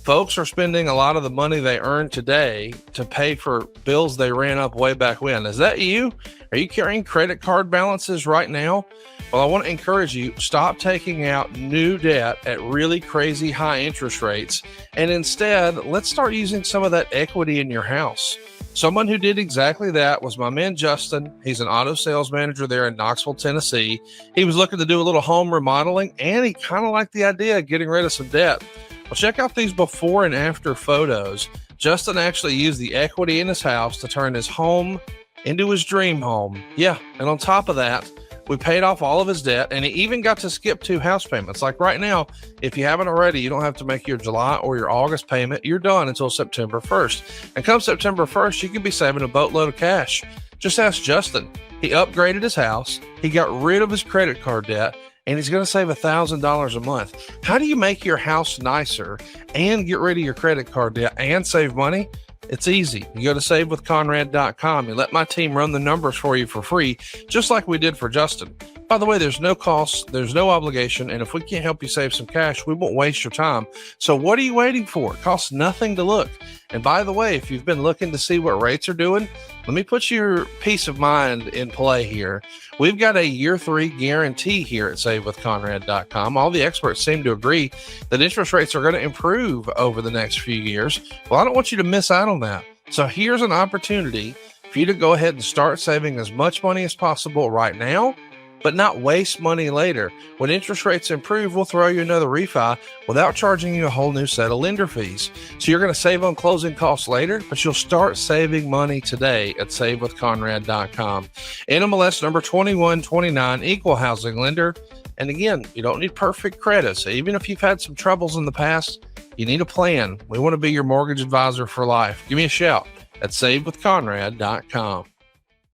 folks are spending a lot of the money they earn today to pay for bills they ran up way back when. Is that you? Are you carrying credit card balances right now? Well, I want to encourage you, stop taking out new debt at really crazy high interest rates. And instead, let's start using some of that equity in your house. Someone who did exactly that was my man, Justin. He's an auto sales manager there in Knoxville, Tennessee. He was looking to do a little home remodeling, and he kind of liked the idea of getting rid of some debt. Well, check out these before and after photos. Justin actually used the equity in his house to turn his home into his dream home. Yeah, and on top of that, we paid off all of his debt, and he even got to skip 2 house payments. Like right now, if you haven't already, you don't have to make your July or your August payment. You're done until September 1st. And come September 1st, you can be saving a boatload of cash. Just ask Justin. He upgraded his house. He got rid of his credit card debt, and he's going to save $1,000 a month. How do you make your house nicer and get rid of your credit card debt and save money? It's easy. You go to SaveWithConrad.com. You let my team run the numbers for you for free, just like we did for Justin. By the way, there's no cost, there's no obligation, and if we can't help you save some cash, we won't waste your time. So what are you waiting for? It costs nothing to look. And by the way, if you've been looking to see what rates are doing, let me put your peace of mind in play here. We've got a year 3 guarantee here at SaveWithConrad.com. All the experts seem to agree that interest rates are going to improve over the next few years. Well, I don't want you to miss out on that. So here's an opportunity for you to go ahead and start saving as much money as possible right now, but not waste money later. When interest rates improve, we'll throw you another refi without charging you a whole new set of lender fees. So you're going to save on closing costs later, but you'll start saving money today at SaveWithConrad.com. NMLS number 2129, equal housing lender. And again, you don't need perfect credit. So even if you've had some troubles in the past, you need a plan. We want to be your mortgage advisor for life. Give me a shout at SaveWithConrad.com.